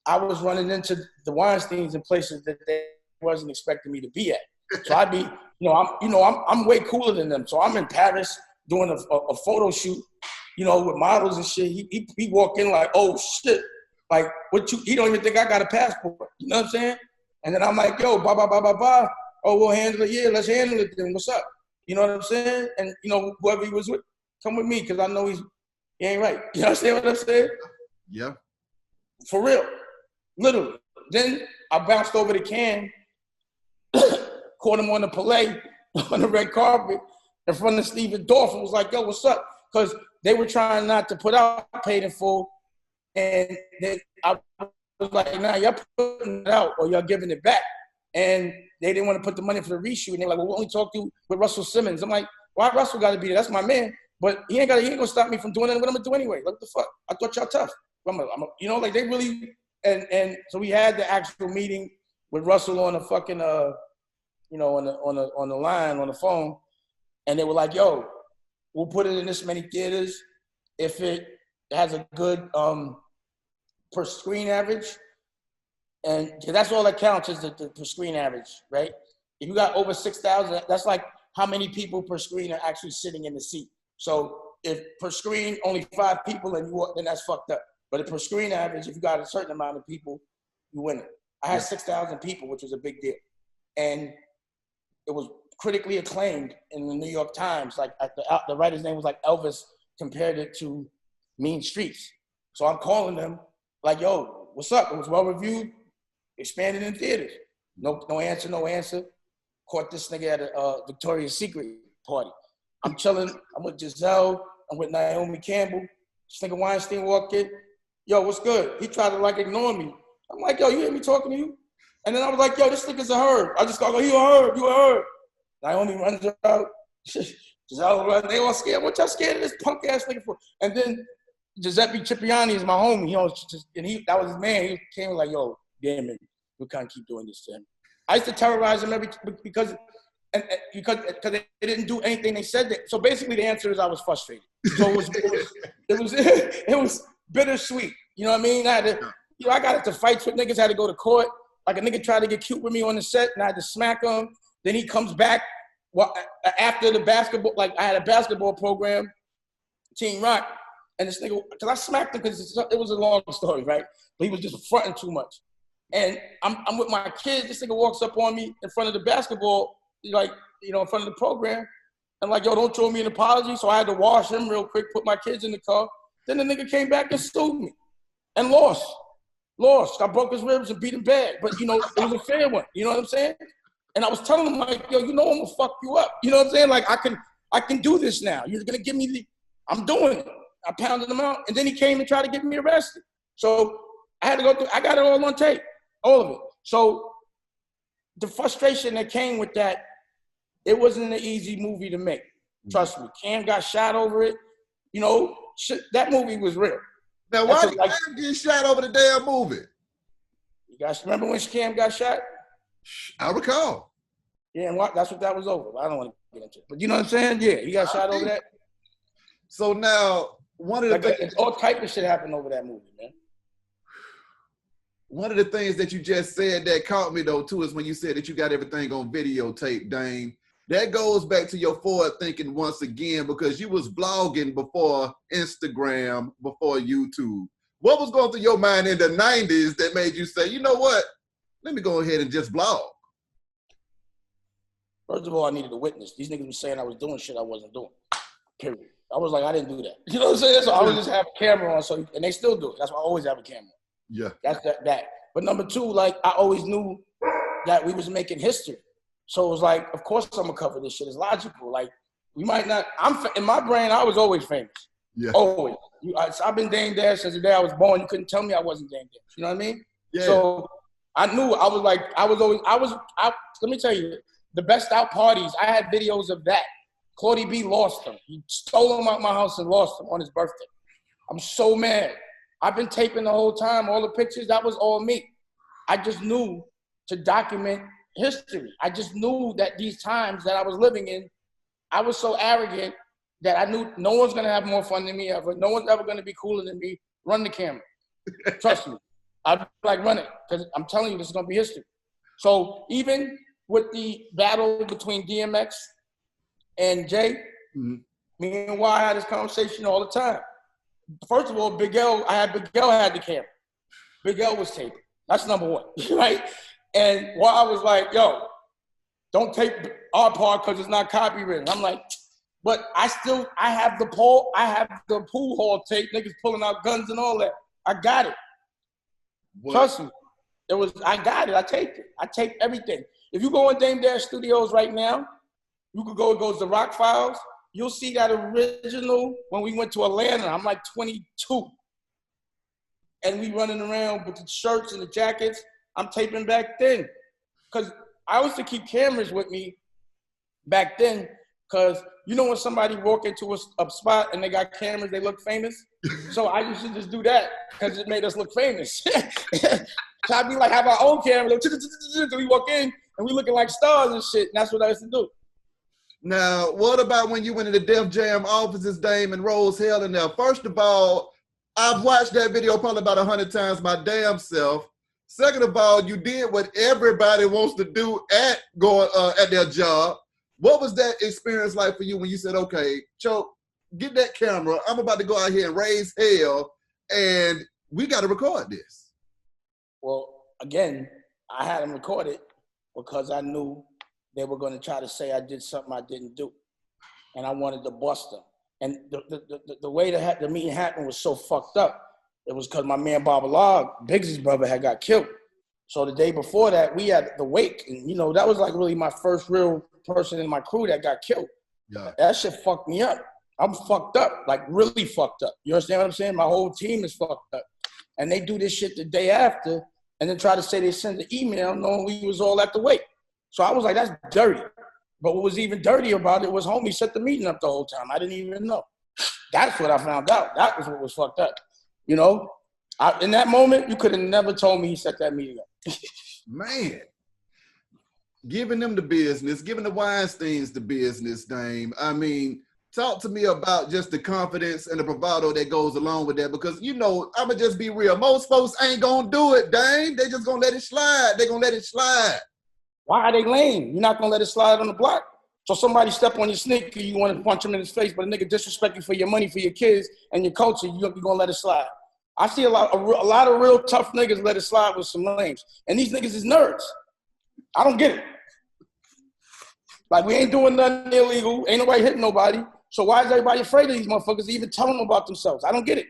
I was running into the Weinsteins in places that they wasn't expecting me to be at. So I'd be, I'm way cooler than them. So I'm in Paris doing a photo shoot, you know, with models and shit. He walked in like, oh shit, like he don't even think I got a passport. You know what I'm saying? And then I'm like, yo, blah. Oh, we'll handle it. Yeah, let's handle it then. What's up? You know what I'm saying? And, you know, whoever he was with, come with me because I know he ain't right. You understand what I'm saying? Yeah. For real. Literally. Then I bounced over to Cannes, caught him on the Palais, on the red carpet, in front of Stephen Dorff and was like, yo, what's up? Because they were trying not to put out Paid in Full. And then I was like, nah, y'all putting it out or y'all giving it back. And they didn't want to put the money for the reshoot. And they were like, well, we'll only talk to with Russell Simmons. I'm like, why Russell got to be there? That's my man. But he ain't going to stop me from doing what I'm going to do anyway. Like, what the fuck? I thought y'all tough. You know, like they really, and so we had the actual meeting with Russell on the fucking, you know, on the line, on the phone. And they were like, yo, we'll put it in this many theaters if it has a good per screen average. And that's all that counts is the per screen average, right? If you got over 6,000, that's like how many people per screen are actually sitting in the seat. So if per screen only 5 people and then that's fucked up. But if per screen average, if you got a certain amount of people, you win it. I had 6,000 people, which was a big deal. And it was critically acclaimed in the New York Times. Like the writer's name was like Elvis compared it to Mean Streets. So I'm calling them like, yo, what's up? It was well reviewed. Expanded in theaters. No answer. Caught this nigga at a Victoria's Secret party. I'm chilling. I'm with Giselle. I'm with Naomi Campbell. This nigga Weinstein walked in. Yo, what's good? He tried to like ignore me. I'm like, yo, you hear me talking to you? And then I was like, yo, this nigga's a herb. I just go, you a herb, you a herb. Naomi runs out. Giselle runs. They all scared. What y'all scared of this punk ass nigga for? And then Giuseppe Cipriani is my homie. That was his man. He came like, yo, damn it, we can't keep doing this to him. I used to terrorize him because they didn't do anything they said. So basically, the answer is I was frustrated. So it was bittersweet. You know what I mean? I got into fights with niggas. Had to go to court. Like a nigga tried to get cute with me on the set, and I had to smack him. Then he comes back after the basketball. Like I had a basketball program, Team Rock, and this nigga, because I smacked him because it was a long story, right? But he was just fronting too much. And I'm with my kids. This nigga walks up on me in front of the basketball, like, in front of the program. I'm like, yo, don't throw me an apology. So I had to wash him real quick, put my kids in the car. Then the nigga came back and sued me and lost. I broke his ribs and beat him bad. But, it was a fair one. You know what I'm saying? And I was telling him, like, yo, I'm going to fuck you up. You know what I'm saying? Like, I can do this now. You're going to give me I'm doing it. I pounded him out. And then he came and tried to get me arrested. So I had to go through, I got it all on tape. All of it. So the frustration that came with that, it wasn't an easy movie to make. Trust me. Cam got shot over it. That movie was real. Now, why did Cam get shot over the damn movie? You guys remember when Cam got shot? I recall. Yeah, and that's what that was over. I don't want to get into it. But you know what I'm saying? Yeah, he got shot over that. So now, one of the things... all type of shit happened over that movie, man. One of the things that you just said that caught me, though, too, is when you said that you got everything on videotape, Dame. That goes back to your forward thinking once again, because you was blogging before Instagram, before YouTube. What was going through your mind in the 90s that made you say, you know what? Let me go ahead and just blog. First of all, I needed a witness. These niggas were saying I was doing shit I wasn't doing. Period. I was like, I didn't do that. You know what I'm saying? So I would just have a camera on, and they still do it. That's why I always have a camera. Yeah. That's that. But number two, like, I always knew that we was making history. So it was like, of course I'm gonna cover this shit. It's logical. Like, we might not, in my brain, I was always famous. Yeah. Always. I've been Dame Dash since the day I was born. You couldn't tell me I wasn't Dame Dash. You know what I mean? Yeah. So I knew, let me tell you, the best out parties, I had videos of that. Claudie B lost them. He stole them out my house and lost them on his birthday. I'm so mad. I've been taping the whole time, all the pictures, that was all me. I just knew to document history. I just knew that these times that I was living in, I was so arrogant that I knew no one's gonna have more fun than me ever. No one's ever gonna be cooler than me. Run the camera. Trust me. I'd like run it, because I'm telling you, this is gonna be history. So even with the battle between DMX and Jay, me and Y had this conversation all the time. First of all, Big L had the camera. Big L was taping. That's number one, right? And Y was like, yo, don't tape our part because it's not copywritten. I'm like, but I have the pool hall tape, niggas pulling out guns and all that. I got it. What? Trust me. I got it. I taped it. I taped everything. If you go in Dame Dash Studios right now, you could go, it goes to Rock Files. You'll see that original when we went to Atlanta. I'm like 22. And we running around with the shirts and the jackets. I'm taping back then. Because I used to keep cameras with me back then. Because when somebody walk into a spot and they got cameras, they look famous. So I used to just do that because it made us look famous. So I'd be like, have our own camera. So we walk in and we looking like stars and shit. And that's what I used to do. Now, what about when you went into Def Jam offices, Dame, and Rose Hell in there? First of all, I've watched that video probably about 100 times my damn self. Second of all, you did what everybody wants to do at their job. What was that experience like for you when you said, okay, Choke, get that camera. I'm about to go out here and raise hell, and we got to record this. Well, again, I had them record it because I knew they were going to try to say I did something I didn't do, and I wanted to bust them. And the way the meeting happened was so fucked up. It was because my man Babalog, Biggs' brother, had got killed. So the day before that, we had the wake, and that was like really my first real person in my crew that got killed. Yeah. That shit fucked me up. I'm fucked up, like really fucked up. You understand what I'm saying? My whole team is fucked up. And they do this shit the day after and then try to say they sent the email knowing we was all at the wake. So I was like, that's dirty. But what was even dirty about it was homie set the meeting up the whole time. I didn't even know. That's what I found out. That was what was fucked up. You know, in that moment, you could have never told me he set that meeting up. Man, giving them the business, giving the Weinsteins the business, Dame. I mean, talk to me about just the confidence and the bravado that goes along with that. Because, you know, I'ma just be real. Most folks ain't gonna do it, Dame. They just gonna let it slide. They gonna let it slide. Why are they lame? You're not gonna let it slide on the block. So somebody step on your sneaker, you want to punch him in his face, but a nigga disrespect you for your money, for your kids, and your culture, you're gonna let it slide. I see a lot of real tough niggas let it slide with some lames. And these niggas is nerds. I don't get it. Like, we ain't doing nothing illegal. Ain't nobody hitting nobody. So why is everybody afraid of these motherfuckers to even tell them about themselves? I don't get it.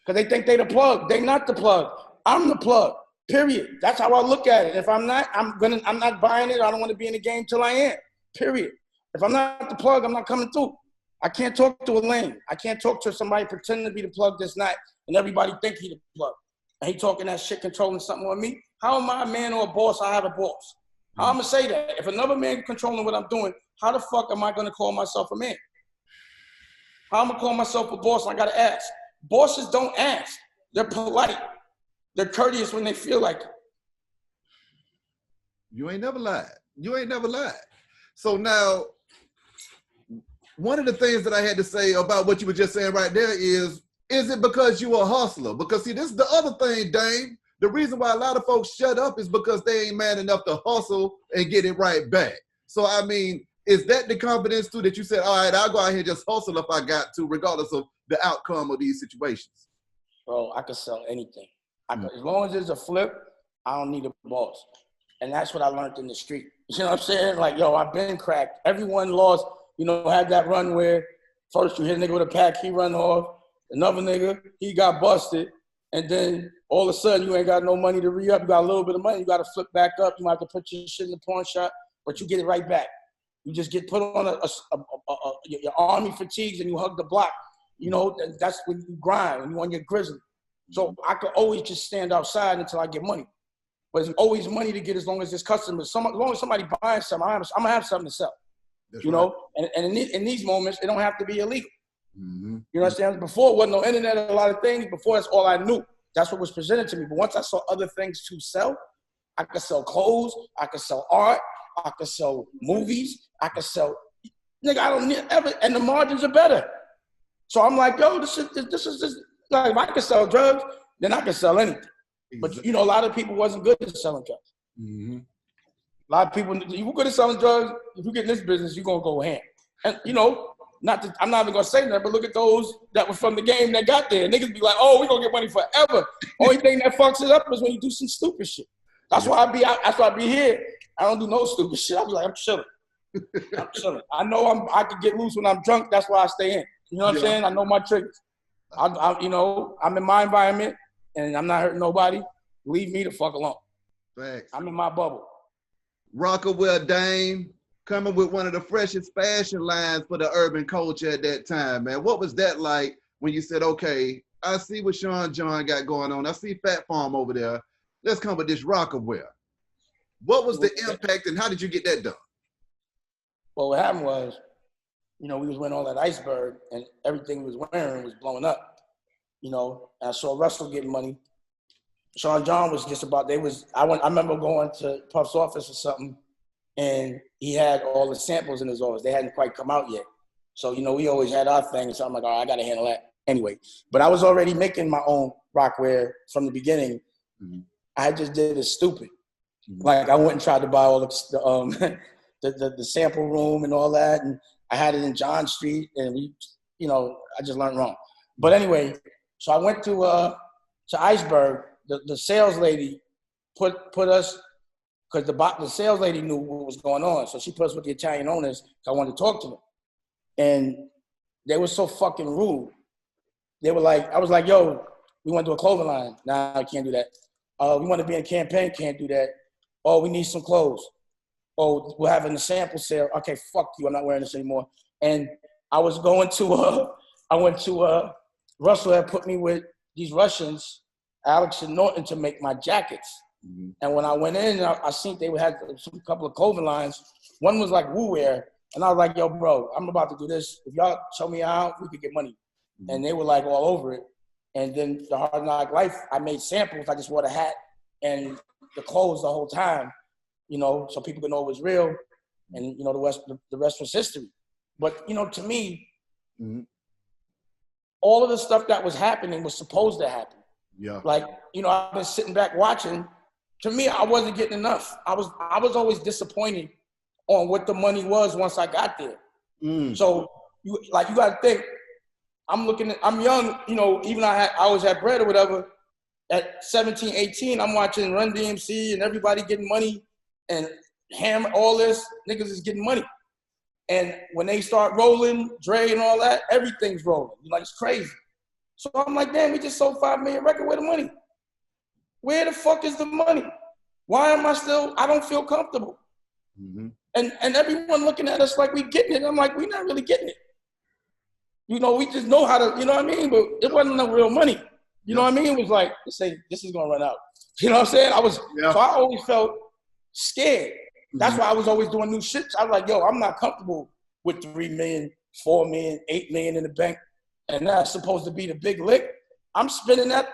Because they think they the plug. They not the plug. I'm the plug. Period. That's how I look at it. If I'm not, I'm not buying it. I don't want to be in the game till I am. Period. If I'm not the plug, I'm not coming through. I can't talk to a lame. I can't talk to somebody pretending to be the plug that's not, and everybody think he the plug. And he talking that shit, controlling something on me. How am I a man or a boss? I have a boss. How I'm gonna say that? If another man controlling what I'm doing, how the fuck am I gonna call myself a man? How am I gonna call myself a boss? I gotta ask. Bosses don't ask. They're polite. They're courteous when they feel like it. You ain't never lied. You ain't never lied. So now, one of the things that I had to say about what you were just saying right there is it because you a hustler? Because see, this is the other thing, Dame. The reason why a lot of folks shut up is because they ain't man enough to hustle and get it right back. So, I mean, is that the confidence too that you said, all right, I'll go out here and just hustle if I got to, regardless of the outcome of these situations? Bro, I could sell anything. As long as there's a flip, I don't need a boss. And that's what I learned in the street. You know what I'm saying? Like, yo, I've been cracked. Everyone lost, you know, had that run where first you hit a nigga with a pack, he run off. Another nigga, he got busted. And then all of a sudden you ain't got no money to re-up. You got a little bit of money. You got to flip back up. You might have to put your shit in the pawn shop, but you get it right back. You just get put on your army fatigues and you hug the block. You know, that's when you grind, when you on your grizzly. So I could always just stand outside until I get money. But there's always money to get as long as there's customers. As long as somebody buying something, I'm going to have something to sell. That's you know, and in these moments, it don't have to be illegal. Mm-hmm. You know what I'm saying? Before, it wasn't no internet, a lot of things. Before, that's all I knew. That's what was presented to me. But once I saw other things to sell, I could sell clothes, I could sell art, I could sell movies, I could sell, nigga, I don't need ever, and the margins are better. So I'm like, yo, this is like, if I could sell drugs, then I could sell anything. But, you know, a lot of people wasn't good at selling drugs. Mm-hmm. A lot of people, you good at selling drugs, if you get in this business, you're going to go ham. And, you know, I'm not even going to say that, but look at those that were from the game that got there. Niggas be like, oh, we're going to get money forever. Only thing that fucks it up is when you do some stupid shit. That's why I be here. I don't do no stupid shit. I be like, I'm chilling. I'm chilling. I know I can get loose when I'm drunk. That's why I stay in. You know what I'm saying? I know my triggers. You know, I'm in my environment and I'm not hurting nobody. Leave me the fuck alone. Thanks. I'm in my bubble. Rockaware Dame coming with one of the freshest fashion lines for the urban culture at that time, man. What was that like when you said, okay, I see what Sean John got going on. I see Fat Farm over there. Let's come with this Rockaware. What was the impact and how did you get that done? Well, what happened was, you know, we was wearing all that iceberg and everything we was wearing was blowing up, you know, and I saw Russell getting money. Sean John was just about, I remember going to Puff's office or something and he had all the samples in his office. They hadn't quite come out yet. So, you know, we always had our thing. So I'm like, all right, I got to handle that anyway. But I was already making my own rockwear from the beginning. Mm-hmm. I just did it stupid. Mm-hmm. Like I went and tried to buy all the sample room and all that. And I had it in John Street and we, you know, I just learned wrong. But anyway, so I went to Iceberg. The sales lady put us, because the sales lady knew what was going on. So she put us with the Italian owners. I wanted to talk to them. And they were so fucking rude. They were like, I was like, yo, we want to do a clothing line. Nah, I can't do that. We want to be in a campaign. Can't do that. Oh, we need some clothes. Oh, we're having a sample sale. Okay, fuck you. I'm not wearing this anymore. And I went to Russell had put me with these Russians, Alex and Norton, to make my jackets. Mm-hmm. And when I went in, I seen they had a couple of clothing lines. One was like Woo Wear. And I was like, yo, bro, I'm about to do this. If y'all show me how, we could get money. Mm-hmm. And they were like all over it. And then the Hard Knock Life, I made samples. I just wore the hat and the clothes the whole time, you know, so people could know it was real. And, you know, the rest was history. But, you know, to me, mm-hmm. all of the stuff that was happening was supposed to happen. Yeah. Like, you know, I've been sitting back watching. To me, I wasn't getting enough. I was always disappointed on what the money was once I got there. Mm. So, you got to think, I'm young, you know, even I always had bread or whatever. At 17, 18, I'm watching Run DMC and everybody getting money and Hammer, all this, niggas is getting money. And when they start rolling, Dre and all that, everything's rolling. Like, it's crazy. So I'm like, damn, we just sold 5 million records. Where the money? Where the fuck is the money? Why am I don't feel comfortable. Mm-hmm. And everyone looking at us like we getting it. I'm like, we not really getting it. You know, we just know how to, you know what I mean? But it wasn't no real money. You know what I mean? It was like, this is going to run out. You know what I'm saying? So I always felt scared. That's why I was always doing new shit. I was like, yo, I'm not comfortable with 3 million, 4 million, 8 million in the bank. And that's supposed to be the big lick. I'm spending that.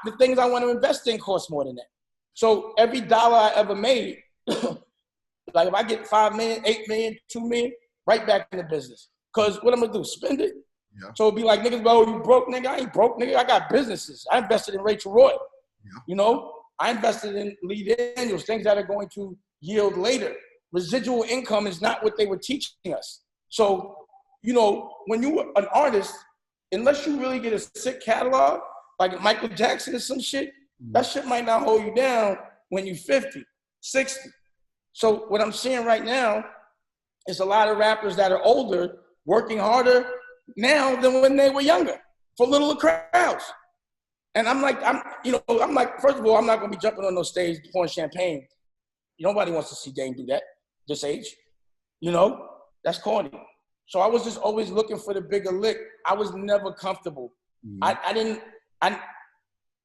The things I want to invest in cost more than that. So every dollar I ever made, like if I get 5 million, 8 million, 2 million, right back in the business. Because what I'm going to do, spend it. Yeah. So it'd be like, niggas, oh, you broke, nigga? I ain't broke, nigga. I got businesses. I invested in Rachel Roy. Yeah. You know, I invested in Lee Daniels, things that are going to yield later. Residual income is not what they were teaching us. So, you know, when you were an artist, unless you really get a sick catalog, like Michael Jackson or some shit, that shit might not hold you down when you're 50, 60. So what I'm seeing right now is a lot of rappers that are older working harder now than when they were younger for littler crowds. And I'm like, first of all, I'm not gonna be jumping on those stages pouring champagne. Nobody wants to see Dame do that this age. You know, that's corny. So I was just always looking for the bigger lick. I was never comfortable. Mm-hmm.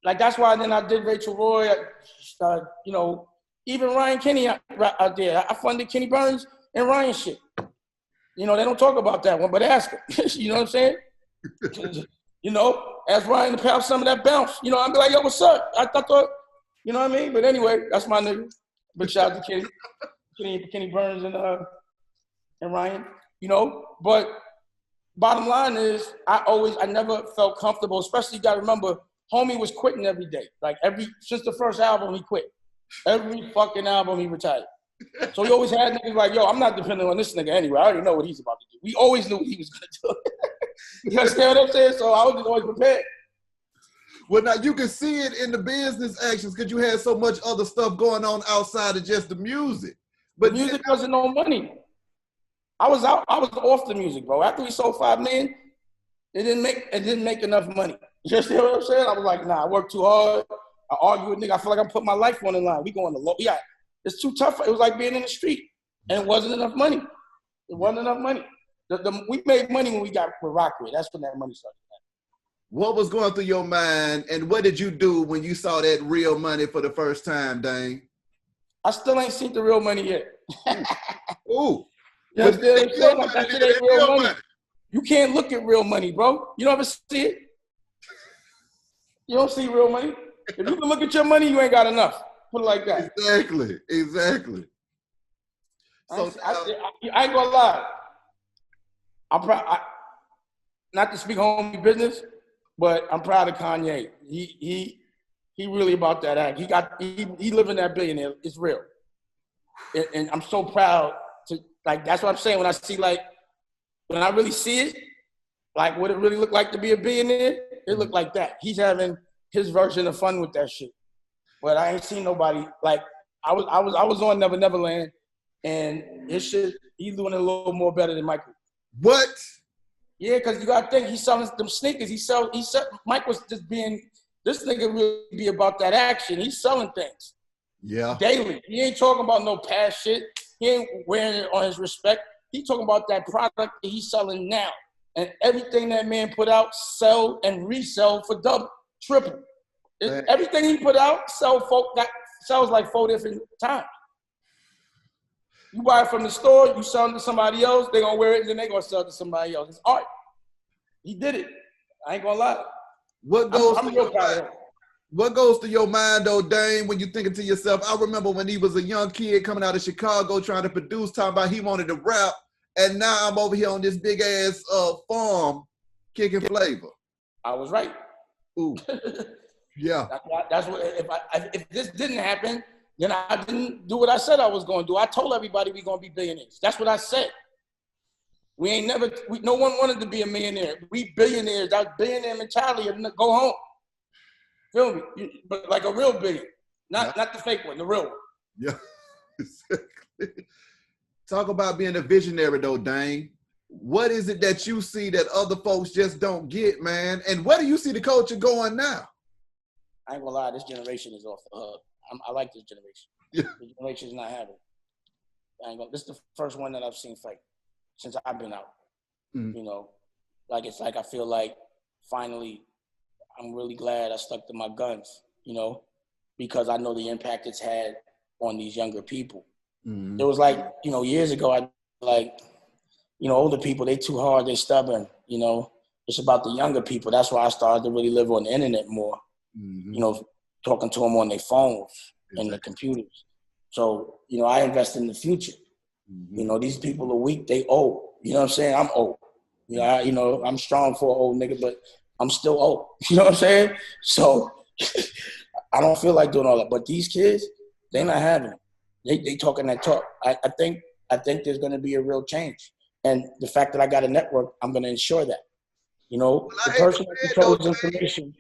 That's why then I did Rachel Roy, you know, even Ryan Kenny out there. I funded Kenny Burns and Ryan shit. You know, they don't talk about that one, but ask him. You know what I'm saying? You know, ask Ryan to pay off some of that bounce. You know, I'd be like, yo, what's up? I thought, you know what I mean? But anyway, that's my nigga. Big shout out to Kenny Burns and Ryan. You know, but bottom line is, I never felt comfortable, especially you gotta remember, homie was quitting every day. Like since the first album, he quit. Every fucking album, he retired. So we always had niggas like, yo, I'm not depending on this nigga anyway. I already know what he's about to do. We always knew what he was gonna do. You understand what I'm saying? So I was just always prepared. Well, now you can see it in the business actions because you had so much other stuff going on outside of just the music. But the music wasn't no money. I was off the music, bro. After we sold 5 million, it didn't make enough money. You understand what I'm saying? I was like, nah, I worked too hard. I argue with nigga. I feel like I'm putting my life on the line. We going to low. Yeah, it's too tough. It was like being in the street, and it wasn't enough money. It wasn't enough money. We made money when we got with Rockaway. That's when that money started. What was going through your mind, and what did you do when you saw that real money for the first time, Dane? I still ain't seen the real money yet. Ooh. You understand what I'm saying? Like, that shit ain't real money. You can't look at real money, bro. You don't ever see it. You don't see real money. If you can look at your money, you ain't got enough. Put it like that. Exactly. So I ain't gonna lie. I'm proud. Not to speak homie business, but I'm proud of Kanye. He really about that act. He living that billionaire. It's real, and I'm so proud to, like, that's what I'm saying when I see, like, when I really see it, like what it really looked like to be a billionaire. It looked like that. He's having his version of fun with that shit. But I ain't seen nobody, like, I was on Never Neverland, and his shit, he's doing it a little more better than Michael. What? Yeah, because you gotta think, he's selling them sneakers. Mike was just being, this nigga really be about that action. He's selling things. Yeah. Daily. He ain't talking about no past shit. He ain't wearing it on his respect. He talking about that product that he's selling now. And everything that man put out, sell and resell for double, triple. Everything he put out, sells like 4 different times. You buy it from the store, you sell it to somebody else, they're going to wear it, and then they're going to sell it to somebody else. It's art. He did it. I ain't going to lie. What goes to your mind, though, Dame, when you thinking to yourself, I remember when he was a young kid coming out of Chicago trying to produce, talking about he wanted to rap, and now I'm over here on this big-ass farm kicking flavor. I was right. Ooh. Yeah. That's what, if this didn't happen, then I didn't do what I said I was going to do. I told everybody we're going to be billionaires. That's what I said. No one wanted to be a millionaire. We billionaires. That billionaire mentality of go home. Feel me? But like a real billion. Not the fake one, the real one. Yeah. Exactly. Talk about being a visionary though, Dane. What is it that you see that other folks just don't get, man? And where do you see the culture going now? I ain't gonna lie, this generation is off the hook. I like this generation. Yeah. The generation is not having it. This is the first one that I've seen fight since I've been out. Mm. You know, it's like I feel like finally I'm really glad I stuck to my guns, you know, because I know the impact it's had on these younger people. Mm. It was like, you know, years ago, older people, they too hard, they stubborn, you know. It's about the younger people. That's why I started to really live on the internet more. Mm-hmm. You know, talking to them on their phones and the computers. So, you know, I invest in the future. Mm-hmm. You know, these people are weak, they old. You know what I'm saying? I'm old. You know, I'm strong for an old nigga, but I'm still old. You know what I'm saying? So I don't feel like doing all that. But these kids, they're not having it. They talking that talk. I think there's going to be a real change. And the fact that I got a network, I'm going to ensure that. You know, the person that controls information.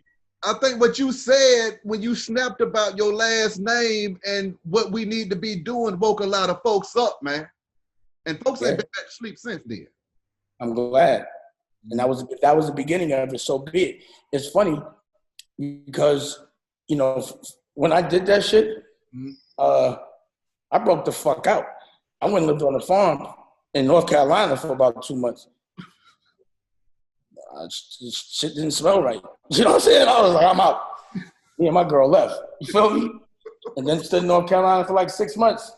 I think what you said when you snapped about your last name and what we need to be doing woke a lot of folks up, man. And folks ain't been back to sleep since then. I'm glad. And that was the beginning of it, so be it. It's funny because, you know, when I did that shit, I broke the fuck out. I went and lived on a farm in North Carolina for about 2 months. Shit didn't smell right. You know what I'm saying? I was like, I'm out. Me and my girl left. You feel me? And then stood in North Carolina for like 6 months.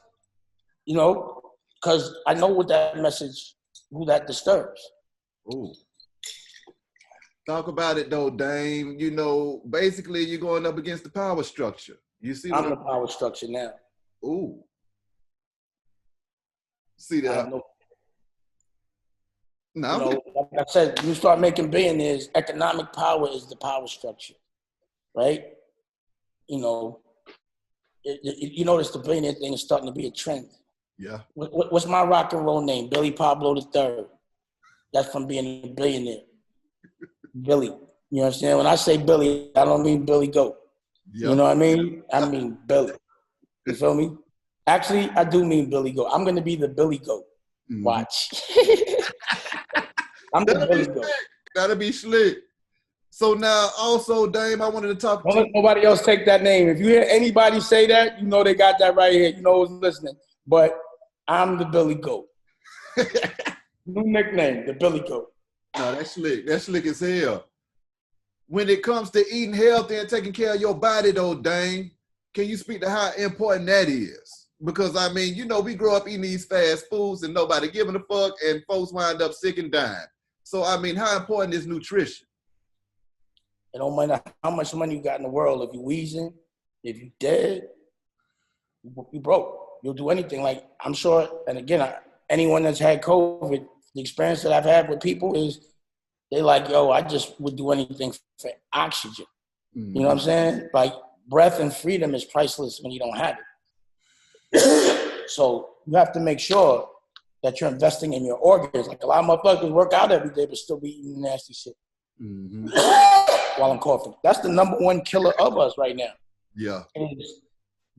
You know, because I know what that message, who that disturbs. Ooh. Talk about it though, Dame. You know, basically you're going up against the power structure. You see, I'm the power structure now. Ooh. See that? Like I said, you start making billionaires, economic power is the power structure, right? You know, you notice the billionaire thing is starting to be a trend. Yeah. What's my rock and roll name? Billy Pablo III. That's from being a billionaire. Billy. You know what I'm saying? When I say Billy, I don't mean Billy Goat. Yep. You know what I mean? I mean Billy. You feel me? Actually, I do mean Billy Goat. I'm going to be the Billy Goat. Mm-hmm. Watch. I'm the Billy Goat. That'll be slick. So now, also, Dame, I wanted to talk to you. Don't let nobody else take that name. If you hear anybody say that, you know they got that right here. You know who's listening. But I'm the Billy Goat. New nickname, the Billy Goat. No, that's slick. That's slick as hell. When it comes to eating healthy and taking care of your body, though, Dame, can you speak to how important that is? Because, I mean, you know, we grow up eating these fast foods and nobody giving a fuck and folks wind up sick and dying. So, I mean, how important is nutrition? It don't matter how much money you got in the world. If you're wheezing, if you're dead, you broke. You'll do anything. Like, I'm sure, and again, anyone that's had COVID, the experience that I've had with people is they're like, yo, I just would do anything for oxygen. Mm-hmm. You know what I'm saying? Like, breath and freedom is priceless when you don't have it. So you have to make sure that you're investing in your organs. Like, a lot of motherfuckers work out every day but still be eating nasty shit. Mm-hmm. While I'm coughing. That's the number one killer of us right now. Yeah. It's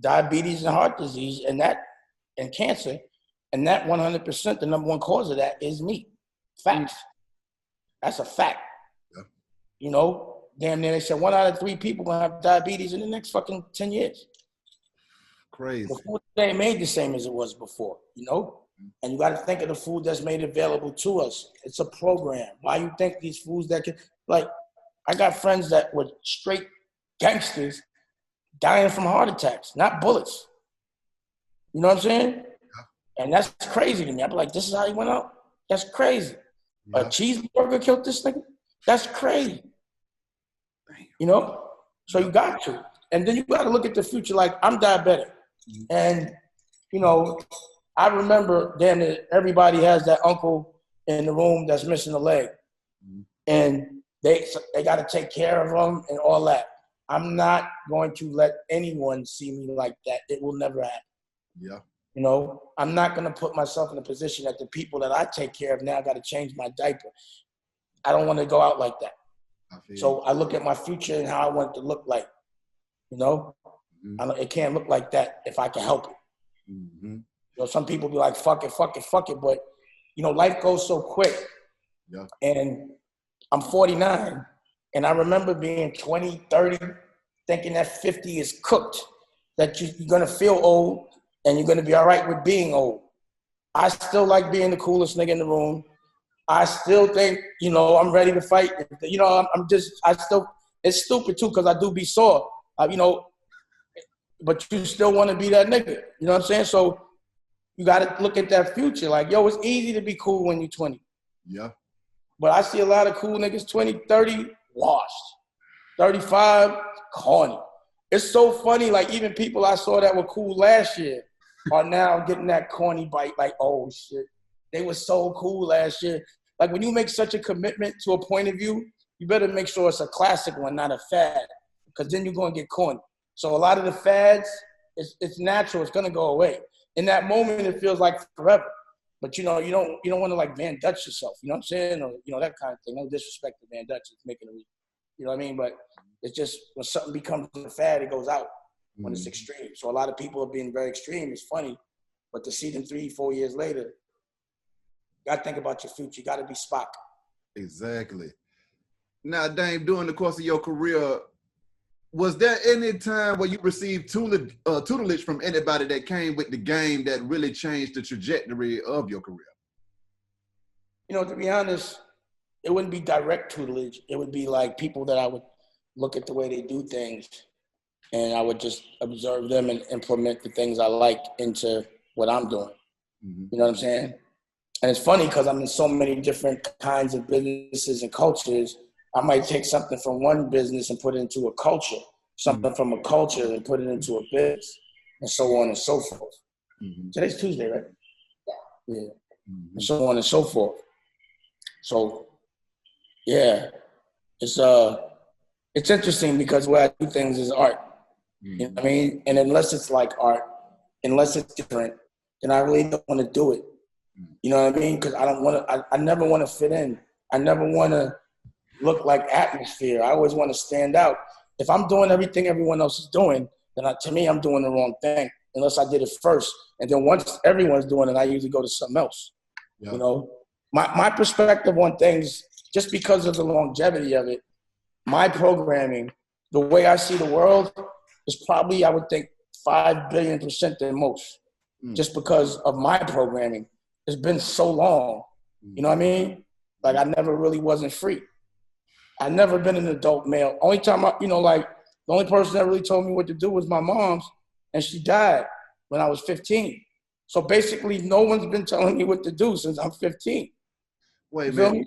diabetes and heart disease and cancer. And that 100%, the number one cause of that is meat. Facts. That's a fact. Yeah. You know, damn near they said 1 out of 3 people gonna have diabetes in the next fucking 10 years. Crazy. The food ain't made the same as it was before, you know? And you got to think of the food that's made available to us. It's a program. Why you think these foods that can, like, I got friends that were straight gangsters dying from heart attacks, not bullets. You know what I'm saying? Yeah. And that's crazy to me. I'm like, this is how he went out? That's crazy. Yeah. A cheeseburger killed this nigga? That's crazy. You know? So you got to. And then you got to look at the future. Like, I'm diabetic. And, you know, I remember, damn it, everybody has that uncle in the room that's missing a leg. And they got to take care of them and all that. I'm not going to let anyone see me like that. It will never happen. Yeah. You know, I'm not going to put myself in a position that the people that I take care of now got to change my diaper. I don't want to go out like that. So I look at my future and how I want it to look like. You know, it can't look like that if I can help it. You know, some people be like, fuck it. But, you know, life goes so quick. Yeah. And I'm 49. And I remember being 20, 30, thinking that 50 is cooked, that you're going to feel old and you're going to be all right with being old. I still like being the coolest nigga in the room. I still think, you know, I'm ready to fight. You know, it's stupid too, because I do be sore, you know, but you still want to be that nigga. You know what I'm saying? So you got to look at that future. Like, yo, it's easy to be cool when you're 20. Yeah. But I see a lot of cool niggas, 20, 30, washed. 35, corny. It's so funny, like, even people I saw that were cool last year are now getting that corny bite, like, oh, shit. They were so cool last year. Like, when you make such a commitment to a point of view, you better make sure it's a classic one, not a fad, because then you're going to get corny. So a lot of the fads, it's natural. It's going to go away. In that moment, it feels like forever. But, you know, you don't want to, like, Van Dutch yourself. You know what I'm saying? Or, you know, that kind of thing. No disrespect to Van Dutch. It's making it, you know what I mean? But it's just when something becomes a fad, it goes out when it's extreme. So a lot of people are being very extreme. It's funny. But to see them 3-4 years later, you got to think about your future. You got to be Spock. Exactly. Now, Dame, during the course of your career, was there any time where you received tutelage from anybody that came with the game that really changed the trajectory of your career? You know, to be honest, it wouldn't be direct tutelage. It would be like people that I would look at the way they do things, and I would just observe them and implement the things I like into what I'm doing. You know what I'm saying? And it's funny because I'm in so many different kinds of businesses and cultures. I might take something from one business and put it into a culture, something from a culture and put it into a business, and so on and so forth. Today's Tuesday, right? Yeah. And so on and so forth. So, yeah, it's interesting because where I do things is art. You know what I mean? And unless it's like art, unless it's different, then I really don't want to do it. You know what I mean? Because I never want to fit in. I never want to look like atmosphere. I always want to stand out. If I'm doing everything everyone else is doing, then to me, I'm doing the wrong thing, unless I did it first. And then once everyone's doing it, I usually go to something else. Yep. You know, my perspective on things, just because of the longevity of it, my programming, the way I see the world is probably, I would think, 5 billion% than most, just because of my programming. It's been so long. You know what I mean? Like, I never really wasn't free. I've never been an adult male. Only time the only person that really told me what to do was my mom's, and she died when I was 15. So basically, no one's been telling me what to do since I'm 15. Wait, man.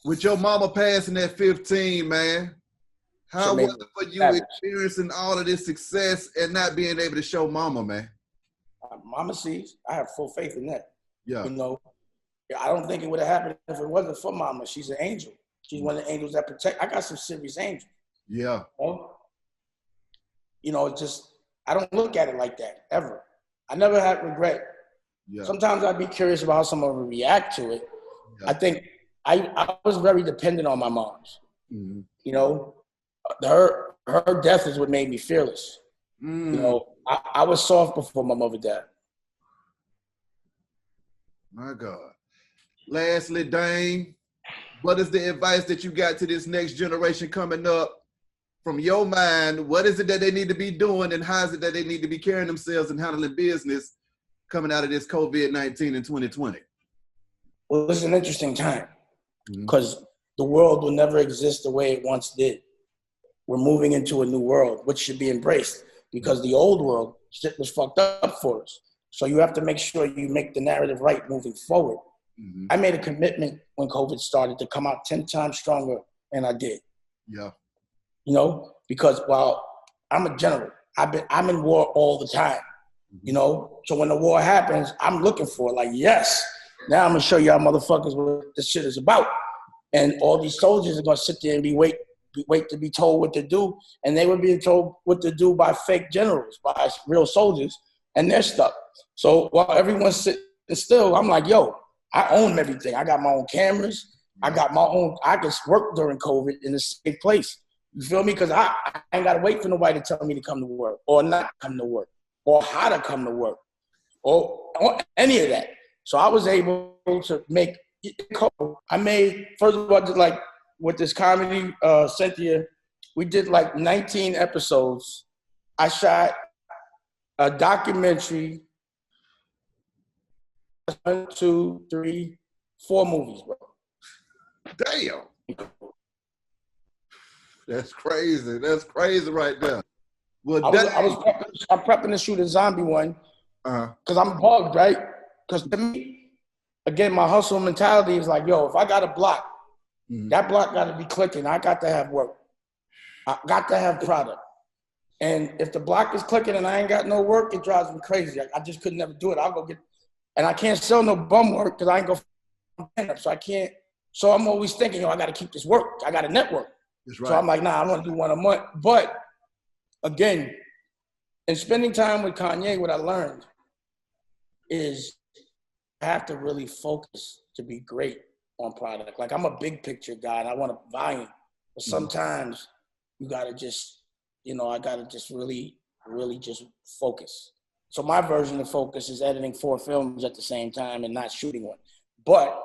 With your mama passing at 15, man, how was it for you experiencing all of this success and not being able to show mama, man? Mama sees. I have full faith in that. Yeah. You know, I don't think it would have happened if it wasn't for mama. She's an angel. She's one of the angels that protect. I got some serious angels. Yeah. You know, it's just, I don't look at it like that, ever. I never had regret. Yeah. Sometimes I'd be curious about how someone would react to it. Yeah. I think I was very dependent on my mom's. You know, her death is what made me fearless. You know, I was soft before my mother died. My God. Lastly, Dame, what is the advice that you got to this next generation coming up from your mind? What is it that they need to be doing, and how is it that they need to be carrying themselves and handling business coming out of this COVID-19 in 2020? Well, it's an interesting time because the world will never exist the way it once did. We're moving into a new world, which should be embraced because the old world, shit was fucked up for us. So you have to make sure you make the narrative right moving forward. I made a commitment when COVID started to come out 10 times stronger than I did. Yeah. You know, because while I'm a general, I'm in war all the time, you know? So when the war happens, I'm looking for it, like, yes, now I'm gonna show y'all motherfuckers what this shit is about. And all these soldiers are gonna sit there and wait to be told what to do. And they were being told what to do by fake generals, by real soldiers, and they're stuck. So while everyone's sitting still, I'm like, yo, I own everything. I got my own cameras. I got my own, I can work during COVID in a safe place. You feel me? Because I ain't got to wait for nobody to tell me to come to work or not come to work or how to come to work or any of that. So I was able to make, I made, first of all, just like with this comedy, Cynthia, we did like 19 episodes. I shot a documentary, 1, 2, 3, 4 movies, bro. Damn. That's crazy. That's crazy right there. Well, I'm prepping to shoot a zombie one because I'm bugged, right? Because to me, again, my hustle mentality is like, yo, if I got a block, that block got to be clicking. I got to have work. I got to have product. And if the block is clicking and I ain't got no work, it drives me crazy. I just could never do it. I'll go get, and I can't sell no bum work because I ain't go, so I can't. So I'm always thinking, yo, I got to keep this work. I got a network. That's right. So I'm like, nah, I want to do one a month. But again, in spending time with Kanye, what I learned is I have to really focus to be great on product. Like I'm a big picture guy and I want a volume. But sometimes you got to just, you know, I got to just really just focus. So my version of focus is editing 4 films at the same time and not shooting one. But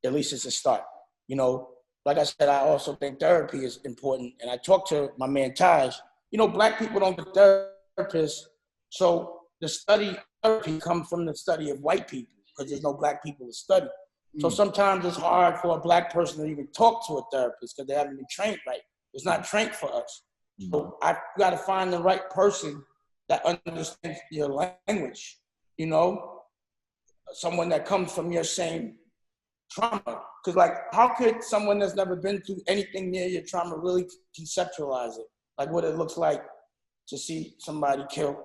at least it's a start. You know, like I said, I also think therapy is important. And I talked to my man Taj. You know, Black people don't get therapists. So the study therapy comes from the study of white people because there's no Black people to study. So sometimes it's hard for a Black person to even talk to a therapist because they haven't been trained right. It's not trained for us. So I got to find the right person that understands your language, you know, someone that comes from your same trauma. Because like, how could someone that's never been through anything near your trauma really conceptualize it? Like what it looks like to see somebody killed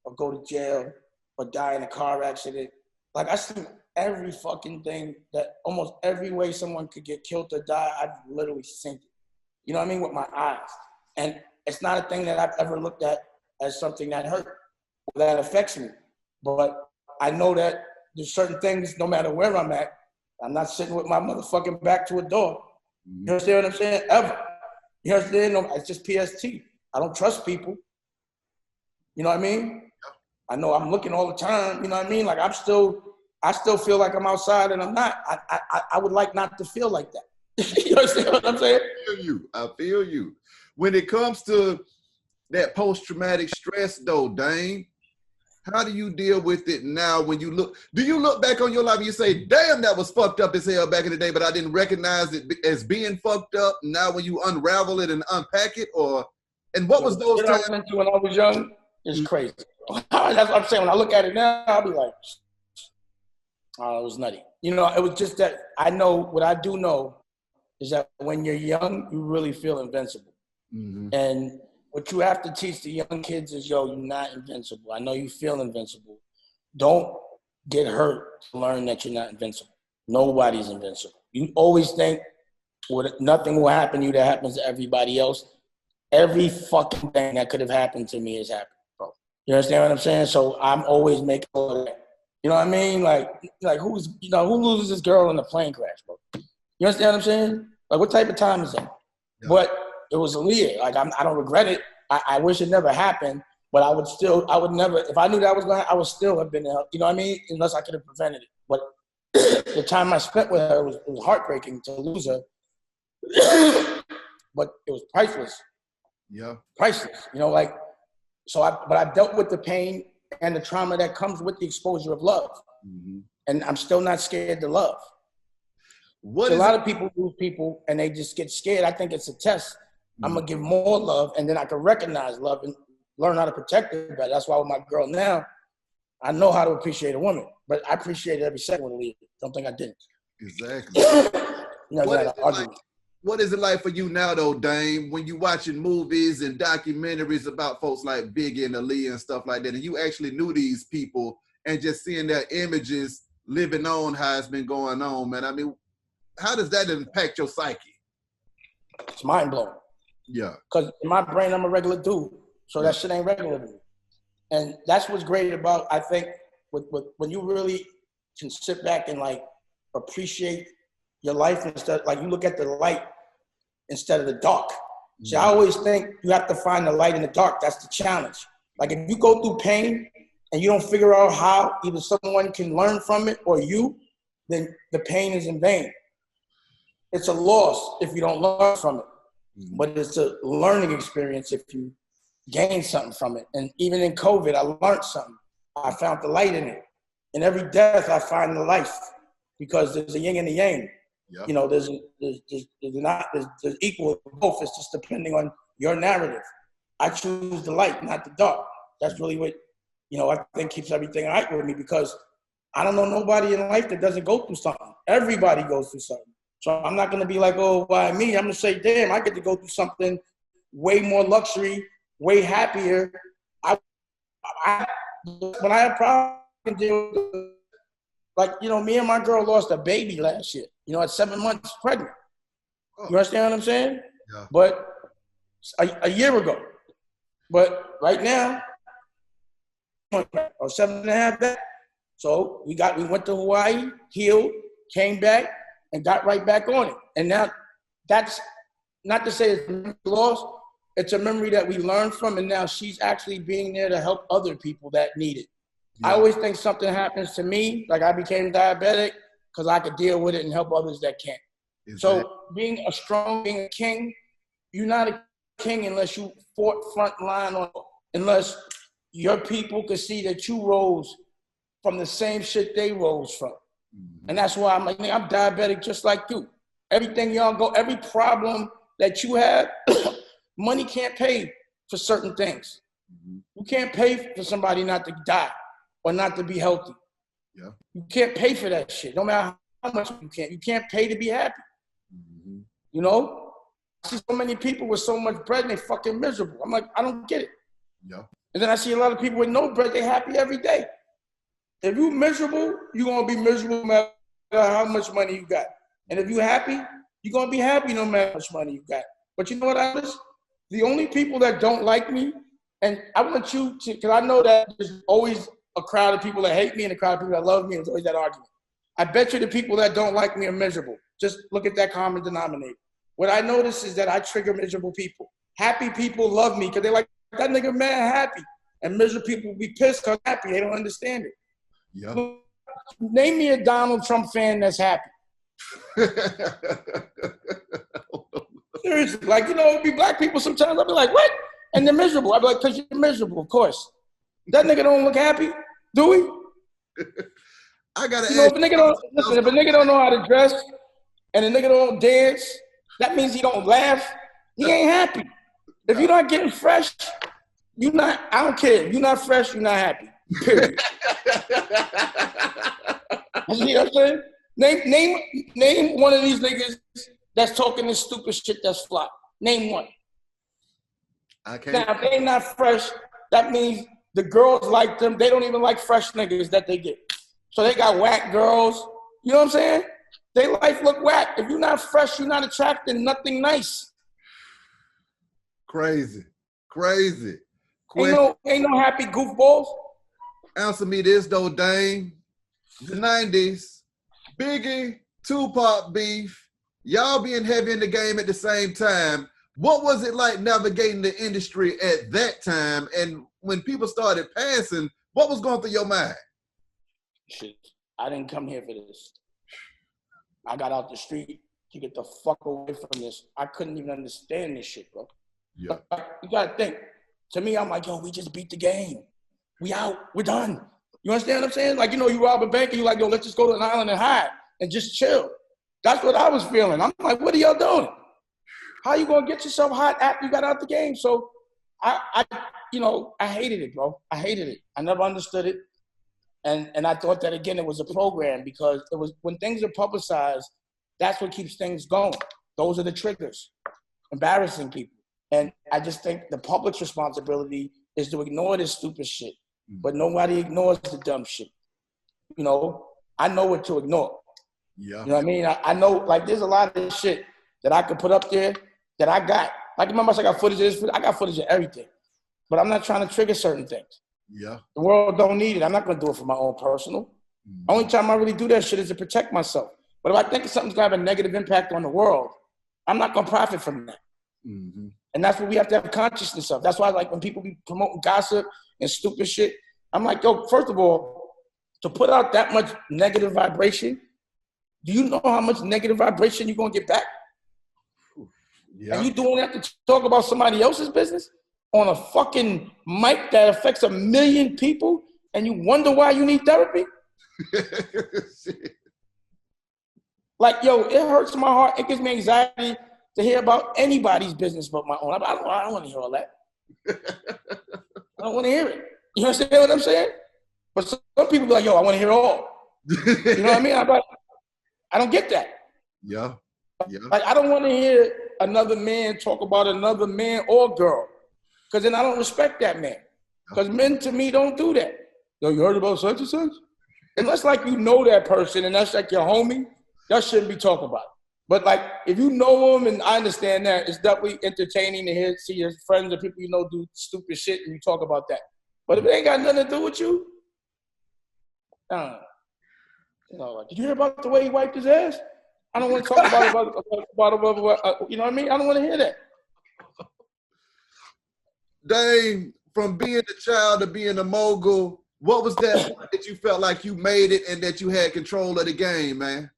or go to jail or die in a car accident. Like I see every fucking thing that almost every way someone could get killed or die, I've literally seen it. You know what I mean? With my eyes. And it's not a thing that I've ever looked at as something that hurt or that affects me. But I know that there's certain things, no matter where I'm at, I'm not sitting with my motherfucking back to a door. You understand what I'm saying? Ever. You understand? No, it's just PST. I don't trust people. You know what I mean? I know I'm looking all the time. You know what I mean? Like I still feel like I'm outside and I'm not. I would like not to feel like that. You understand what I'm saying? I feel you. When it comes to that post-traumatic stress though, Dane, how do you deal with it now when you look, do you look back on your life and you say, damn, that was fucked up as hell back in the day, but I didn't recognize it as being fucked up. Now when you unravel it and unpack it, or, and what was those times? When I was young, it's crazy. That's what I'm saying. When I look at it now, I'll be like, oh, it was nutty. You know, it was just that I know, what I do know is that when you're young, you really feel invincible. And what you have to teach the young kids is, yo, you're not invincible. I know you feel invincible. Don't get hurt to learn that you're not invincible. Nobody's invincible. You always think nothing will happen to you that happens to everybody else. Every fucking thing that could have happened to me has happened, bro. You understand what I'm saying? So I'm always making sure that, you know what I mean? Like who loses this girl in a plane crash, bro? You understand what I'm saying? Like, what type of time is that? Yeah. But it was Aaliyah. Like, I don't regret it. I wish it never happened, but I would never, if I knew that was going to happen, I would still have been there, you know what I mean? Unless I could have prevented it. But the time I spent with her was heartbreaking to lose her. But it was priceless. Yeah. Priceless. You know, like, but I dealt with the pain and the trauma that comes with the exposure of love. Mm-hmm. And I'm still not scared to love. So a lot of people lose people and they just get scared. I think it's a test. Mm-hmm. I'm gonna give more love, and then I can recognize love and learn how to protect it better. That's why with my girl now, I know how to appreciate a woman, but I appreciate it every second when we leave. Don't think I didn't. Exactly. What is it like for you now, though, Dame, when you're watching movies and documentaries about folks like Biggie and Aaliyah and stuff like that, and you actually knew these people and just seeing their images living on how it's been going on, man? I mean, how does that impact your psyche? It's mind-blowing. Yeah. Because in my brain, I'm a regular dude, so that shit ain't regular to me. And that's what's great about, I think, with when you really can sit back and, like, appreciate your life instead, like, you look at the light instead of the dark. Mm-hmm. See, I always think you have to find the light in the dark. That's the challenge. Like, if you go through pain and you don't figure out how either someone can learn from it or you, then the pain is in vain. It's a loss if you don't learn from it. Mm-hmm. But it's a learning experience if you gain something from it. And even in COVID, I learned something. I found the light in it. In every death, I find the life because there's a yin and a yang. Yep. You know, there's equal both. It's just depending on your narrative. I choose the light, not the dark. That's really what, you know, I think keeps everything right with me, because I don't know nobody in life that doesn't go through something. Everybody goes through something. So I'm not going to be like, oh, why me? I'm going to say, damn, I get to go through something way more luxury, way happier. When I have problems, I can deal with it. Like, you know, me and my girl lost a baby last year, you know, at 7 months pregnant. Oh. You understand what I'm saying? Yeah. But a year ago. But right now, or 7.5 back. So we went to Hawaii, healed, came back, and got right back on it. And now that's not to say it's lost. It's a memory that we learned from, and now she's actually being there to help other people that need it. Yeah. I always think something happens to me, like I became diabetic, because I could deal with it and help others that can't. So being a king, you're not a king unless you fought front line, or unless your people could see that you rose from the same shit they rose from. Mm-hmm. And that's why I'm like, I'm diabetic just like you. Everything y'all go, every problem that you have, money can't pay for certain things. Mm-hmm. You can't pay for somebody not to die or not to be healthy. Yeah. You can't pay for that shit, no matter how much you can. You can't pay to be happy. Mm-hmm. You know? I see so many people with so much bread and they fucking miserable. I'm like, I don't get it. Yeah. And then I see a lot of people with no bread, they happy every day. If you miserable, you're going to be miserable no matter how much money you got. And if you're happy, you're going to be happy no matter how much money you got. But you know what, Alice? The only people that don't like me, and I want you to, because I know that there's always a crowd of people that hate me and a crowd of people that love me, and there's always that argument. I bet you the people that don't like me are miserable. Just look at that common denominator. What I notice is that I trigger miserable people. Happy people love me because they're like, that nigga mad happy. And miserable people be pissed because happy. They don't understand it. Yep. Name me a Donald Trump fan that's happy. Seriously, like, you know, it'd be black people sometimes. I'll be like, what? And they're miserable. I'll be like, because you're miserable, of course. That nigga don't look happy, do we? I gotta ask. If a nigga don't know how to dress and a nigga don't dance, that means he don't laugh. He ain't happy. If you're not getting fresh, I don't care. If you're not fresh, you're not happy. Period. You know what I'm saying? Name one of these niggas that's talking this stupid shit that's flop. Name one. Now, if they ain't not fresh, that means the girls like them. They don't even like fresh niggas that they get. So they got whack girls. You know what I'm saying? They life look whack. If you're not fresh, you're not attracting nothing nice. Crazy. Ain't no happy goofballs. Answer me this though, Dame. The 90s, Biggie, Tupac beef, y'all being heavy in the game at the same time. What was it like navigating the industry at that time? And when people started passing, what was going through your mind? Shit, I didn't come here for this. I got out the street to get the fuck away from this. I couldn't even understand this shit, bro. Yeah. You gotta think. To me, I'm like, yo, we just beat the game. We out. We're done. You understand what I'm saying? Like, you know, you rob a bank and you're like, yo, let's just go to an island and hide and just chill. That's what I was feeling. I'm like, what are y'all doing? How are you going to get yourself hot after you got out the game? So I hated it, bro. I hated it. I never understood it. And I thought that, again, it was a program because it was when things are publicized, that's what keeps things going. Those are the triggers, embarrassing people. And I just think the public's responsibility is to ignore this stupid shit. But nobody ignores the dumb shit. You know, I know what to ignore. Yeah. You know what I mean? I know, like, there's a lot of shit that I could put up there that I got. Like, remember I got footage of this? I got footage of everything. But I'm not trying to trigger certain things. Yeah. The world don't need it. I'm not going to do it for my own personal. Only time I really do that shit is to protect myself. But if I think something's going to have a negative impact on the world, I'm not going to profit from that. Mm-hmm. And that's what we have to have consciousness of. That's why, like, when people be promoting gossip and stupid shit, I'm like, yo, first of all, to put out that much negative vibration, do you know how much negative vibration you're going to get back? Yeah. And you doing that to talk about somebody else's business on a fucking mic that affects 1 million people, and you wonder why you need therapy? Like, yo, it hurts my heart. It gives me anxiety to hear about anybody's business but my own. I don't want to hear all that. I don't want to hear it. You understand what I'm saying? But some people be like, yo, I want to hear it all. You know what I mean? I'm like, I don't get that. Yeah. Yeah. Like, I don't want to hear another man talk about another man or girl, because then I don't respect that man. Because men, to me, don't do that. Yo, you heard about such and such? Unless, like, you know that person and that's like your homie, that shouldn't be talked about. But, like, if you know him, and I understand that, it's definitely entertaining to see your friends or people you know do stupid shit and you talk about that. But if it ain't got nothing to do with you, you know, like, did you hear about the way he wiped his ass? I don't want to talk about you know what I mean? I don't want to hear that. Dame, from being a child to being a mogul, what was that point that you felt like you made it and that you had control of the game, man?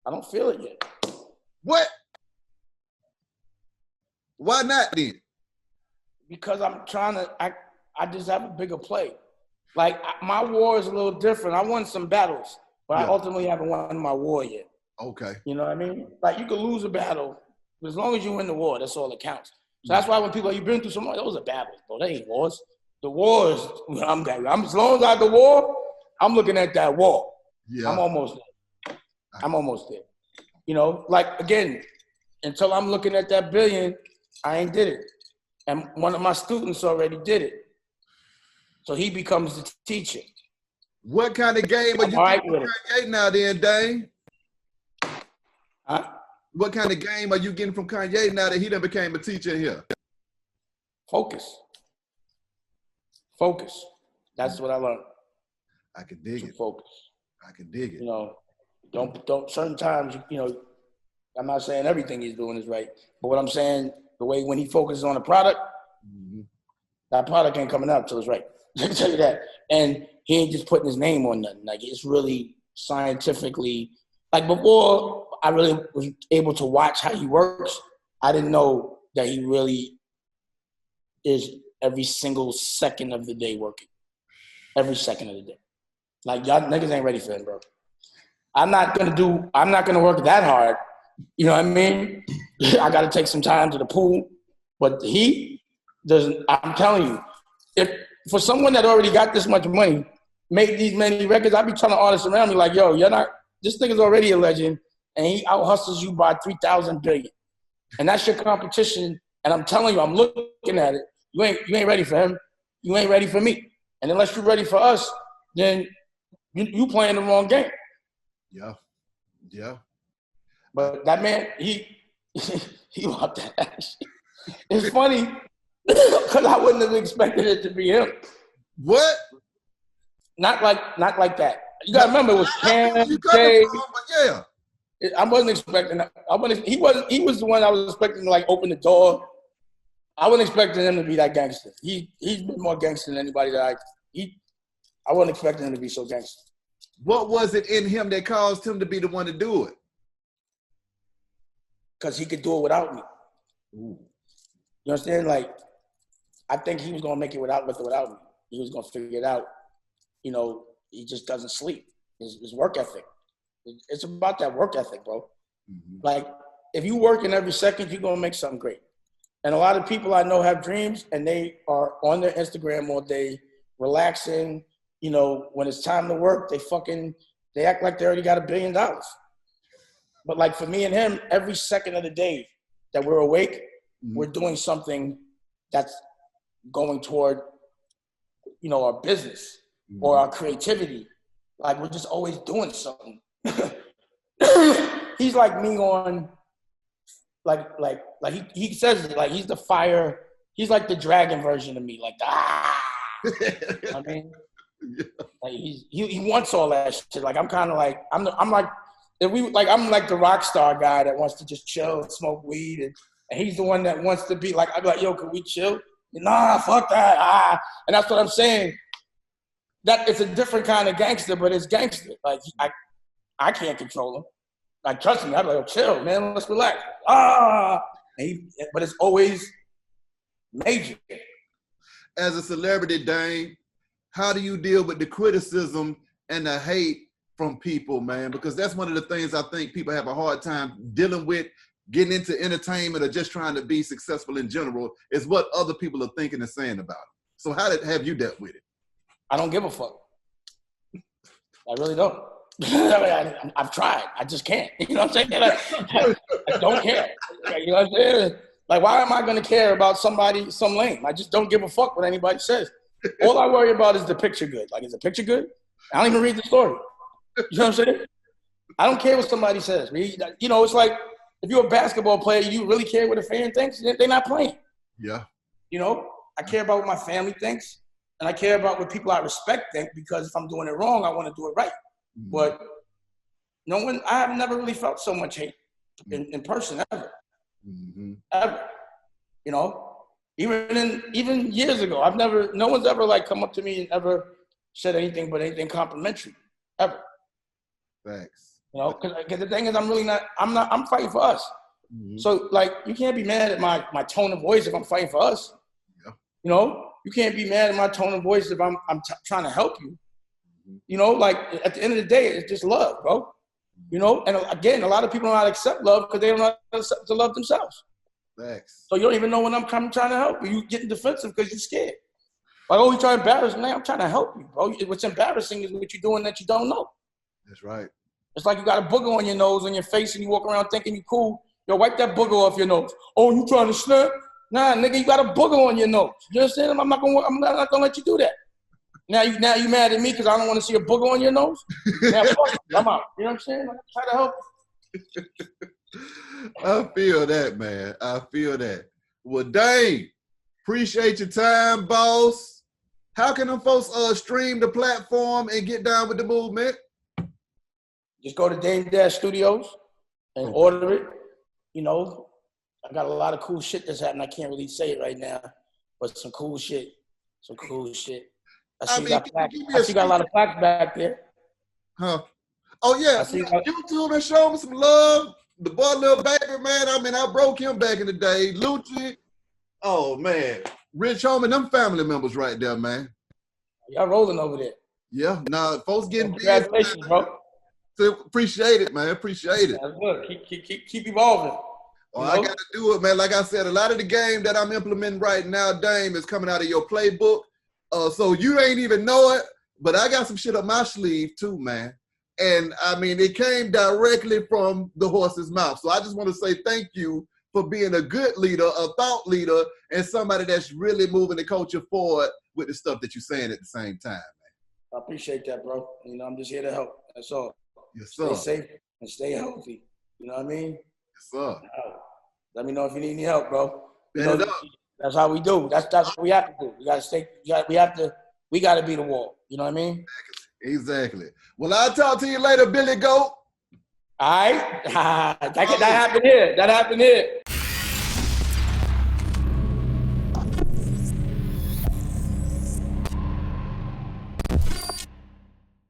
I don't feel it yet. What? Why not then? Because I'm trying to, I just have a bigger play. Like, my war is a little different. I won some battles, but I ultimately haven't won my war yet. Okay. You know what I mean? Like, you could lose a battle, but as long as you win the war, that's all that counts. So that's why when people are like, you've been through some, those are battles, bro. They ain't wars. The wars, I'm as long as I have the war, I'm looking at that war. Yeah. I'm almost there. You know, like, again, until I'm looking at that billion, I ain't did it. And one of my students already did it. So he becomes the teacher. What kind of game are you getting from Kanye now then, Dame? Huh? What kind of game are you getting from Kanye now that he done became a teacher in here? Focus. That's what I learned. I can dig it. Focus. I can dig it. You know, don't certain times, you know, I'm not saying everything he's doing is right, but what I'm saying, the way when he focuses on a product, that product ain't coming out till it's right. Let me tell you that. And he ain't just putting his name on nothing. Like, it's really scientifically, like, before I really was able to watch how he works, I didn't know that he really is every single second of the day working. Every second of the day. Like, y'all niggas ain't ready for him, bro. I'm not gonna work that hard. You know what I mean? I gotta take some time to the pool. But he doesn't, I'm telling you, if for someone that already got this much money, made these many records, I'd be telling artists around me like, yo, this nigga's already a legend, and he out hustles you by 3,000 billion. And that's your competition. And I'm telling you, I'm looking at it. You ain't ready for him. You ain't ready for me. And unless you're ready for us, then you playing the wrong game. Yeah. But that man, he loved that shit. It's funny because I wouldn't have expected it to be him. What? Not like that. You gotta remember, it was Cam, Jay. Yeah. I wasn't expecting that. He was the one I was expecting to, like, open the door. I wasn't expecting him to be that gangster. He's been more gangster than anybody that I wasn't expecting him to be so gangster. What was it in him that caused him to be the one to do it? Because he could do it without me. Ooh. You understand? Like, I think he was gonna make it without me. he was gonna figure it out. You know, he just doesn't sleep. His work ethic. It's about that work ethic, bro. Mm-hmm. Like, if you work in every second, you're gonna make something great. And a lot of people I know have dreams, and they are on their Instagram all day, relaxing. You know, when it's time to work, they act like they already got $1 billion. But like for me and him, every second of the day that we're awake, we're doing something that's going toward, you know, our business or our creativity. Like, we're just always doing something. He's like me on, like he says it, like he's the fire. He's like the dragon version of me. Like, you know what I mean, like he wants all that shit. Like, I'm kind of like I'm like I'm like the rock star guy that wants to just chill and smoke weed, and he's the one that wants to be like, I'd be like, yo, can we chill? Nah, fuck that. And that's what I'm saying. That it's a different kind of gangster, but it's gangster. Like, I can't control him. Like, trust me, I'd be like, chill, man, let's relax. But it's always major. As a celebrity, Dane, how do you deal with the criticism and the hate from people, man? Because that's one of the things I think people have a hard time dealing with, getting into entertainment or just trying to be successful in general, is what other people are thinking and saying about it. So how have you dealt with it? I don't give a fuck. I really don't. I've tried. I just can't. You know what I'm saying? Like, I don't care. You know what I'm saying? Like, why am I going to care about some lame? I just don't give a fuck what anybody says. All I worry about is the picture good. Like, is the picture good? I don't even read the story. You know what I'm saying? I don't care what somebody says. You know, it's like, if you're a basketball player, you really care what a fan thinks? They're not playing. Yeah. You know, I care about what my family thinks, and I care about what people I respect think, because if I'm doing it wrong, I want to do it right. Mm-hmm. But I have never really felt so much hate in person ever. Mm-hmm. Ever. You know, even years ago, no one's ever like come up to me and ever said anything but anything complimentary, ever. Thanks. You know, because the thing is, I'm fighting for us. Mm-hmm. So, like, you can't be mad at my tone of voice if I'm fighting for us. Yeah. You know, you can't be mad at my tone of voice if I'm trying to help you. Mm-hmm. You know, like, at the end of the day, it's just love, bro. You know, and again, a lot of people don't know how to accept love because they don't know how to love themselves. Thanks. So you don't even know when I'm trying to help you. You getting defensive because you're scared. Like, oh, you trying to embarrass me? I'm trying to help you, bro. What's embarrassing is what you're doing that you don't know. That's right. It's like you got a booger on your nose, on your face, and you walk around thinking you cool. Yo, wipe that booger off your nose. Oh, you trying to snap? Nah, nigga, you got a booger on your nose. You understand? I'm not gonna let you do that. Now you mad at me because I don't want to see a booger on your nose? Now, fuck, I'm out. You know what I'm saying? I'm trying to help you. I feel that, man. I feel that. Well, Dane, appreciate your time, boss. How can them folks stream the platform and get down with the movement? Just go to Dame Dash Studios and order it. You know, I got a lot of cool shit that's happening. I can't really say it right now, but some cool shit. I see you got a lot of plaques back there. Huh? Oh, yeah. YouTube and show me some love. The boy, little baby, man. I mean, I broke him back in the day. Lucci. Oh, man. Rich Homie, them family members right there, man. Y'all rolling over there. Yeah. Nah, folks getting big. Congratulations, bro. So appreciate it, man. Appreciate it. That's good. Keep evolving. Oh, I got to do it, man. Like I said, a lot of the game that I'm implementing right now, Dame, is coming out of your playbook. So you ain't even know it, but I got some shit up my sleeve too, man. And I mean, it came directly from the horse's mouth. So I just want to say thank you for being a good leader, a thought leader, and somebody that's really moving the culture forward with the stuff that you're saying at the same time, man. I appreciate that, bro. You know, I'm just here to help. That's all. Yes, sir. Stay safe and stay healthy. You know what I mean? Yes, sir. Let me know if you need any help, bro. Man, that's how we do. That's what we have to do. We gotta stay. We gotta be the wall. You know what I mean? Exactly. Well, I'll talk to you later, Billy Goat. All right. That happened here.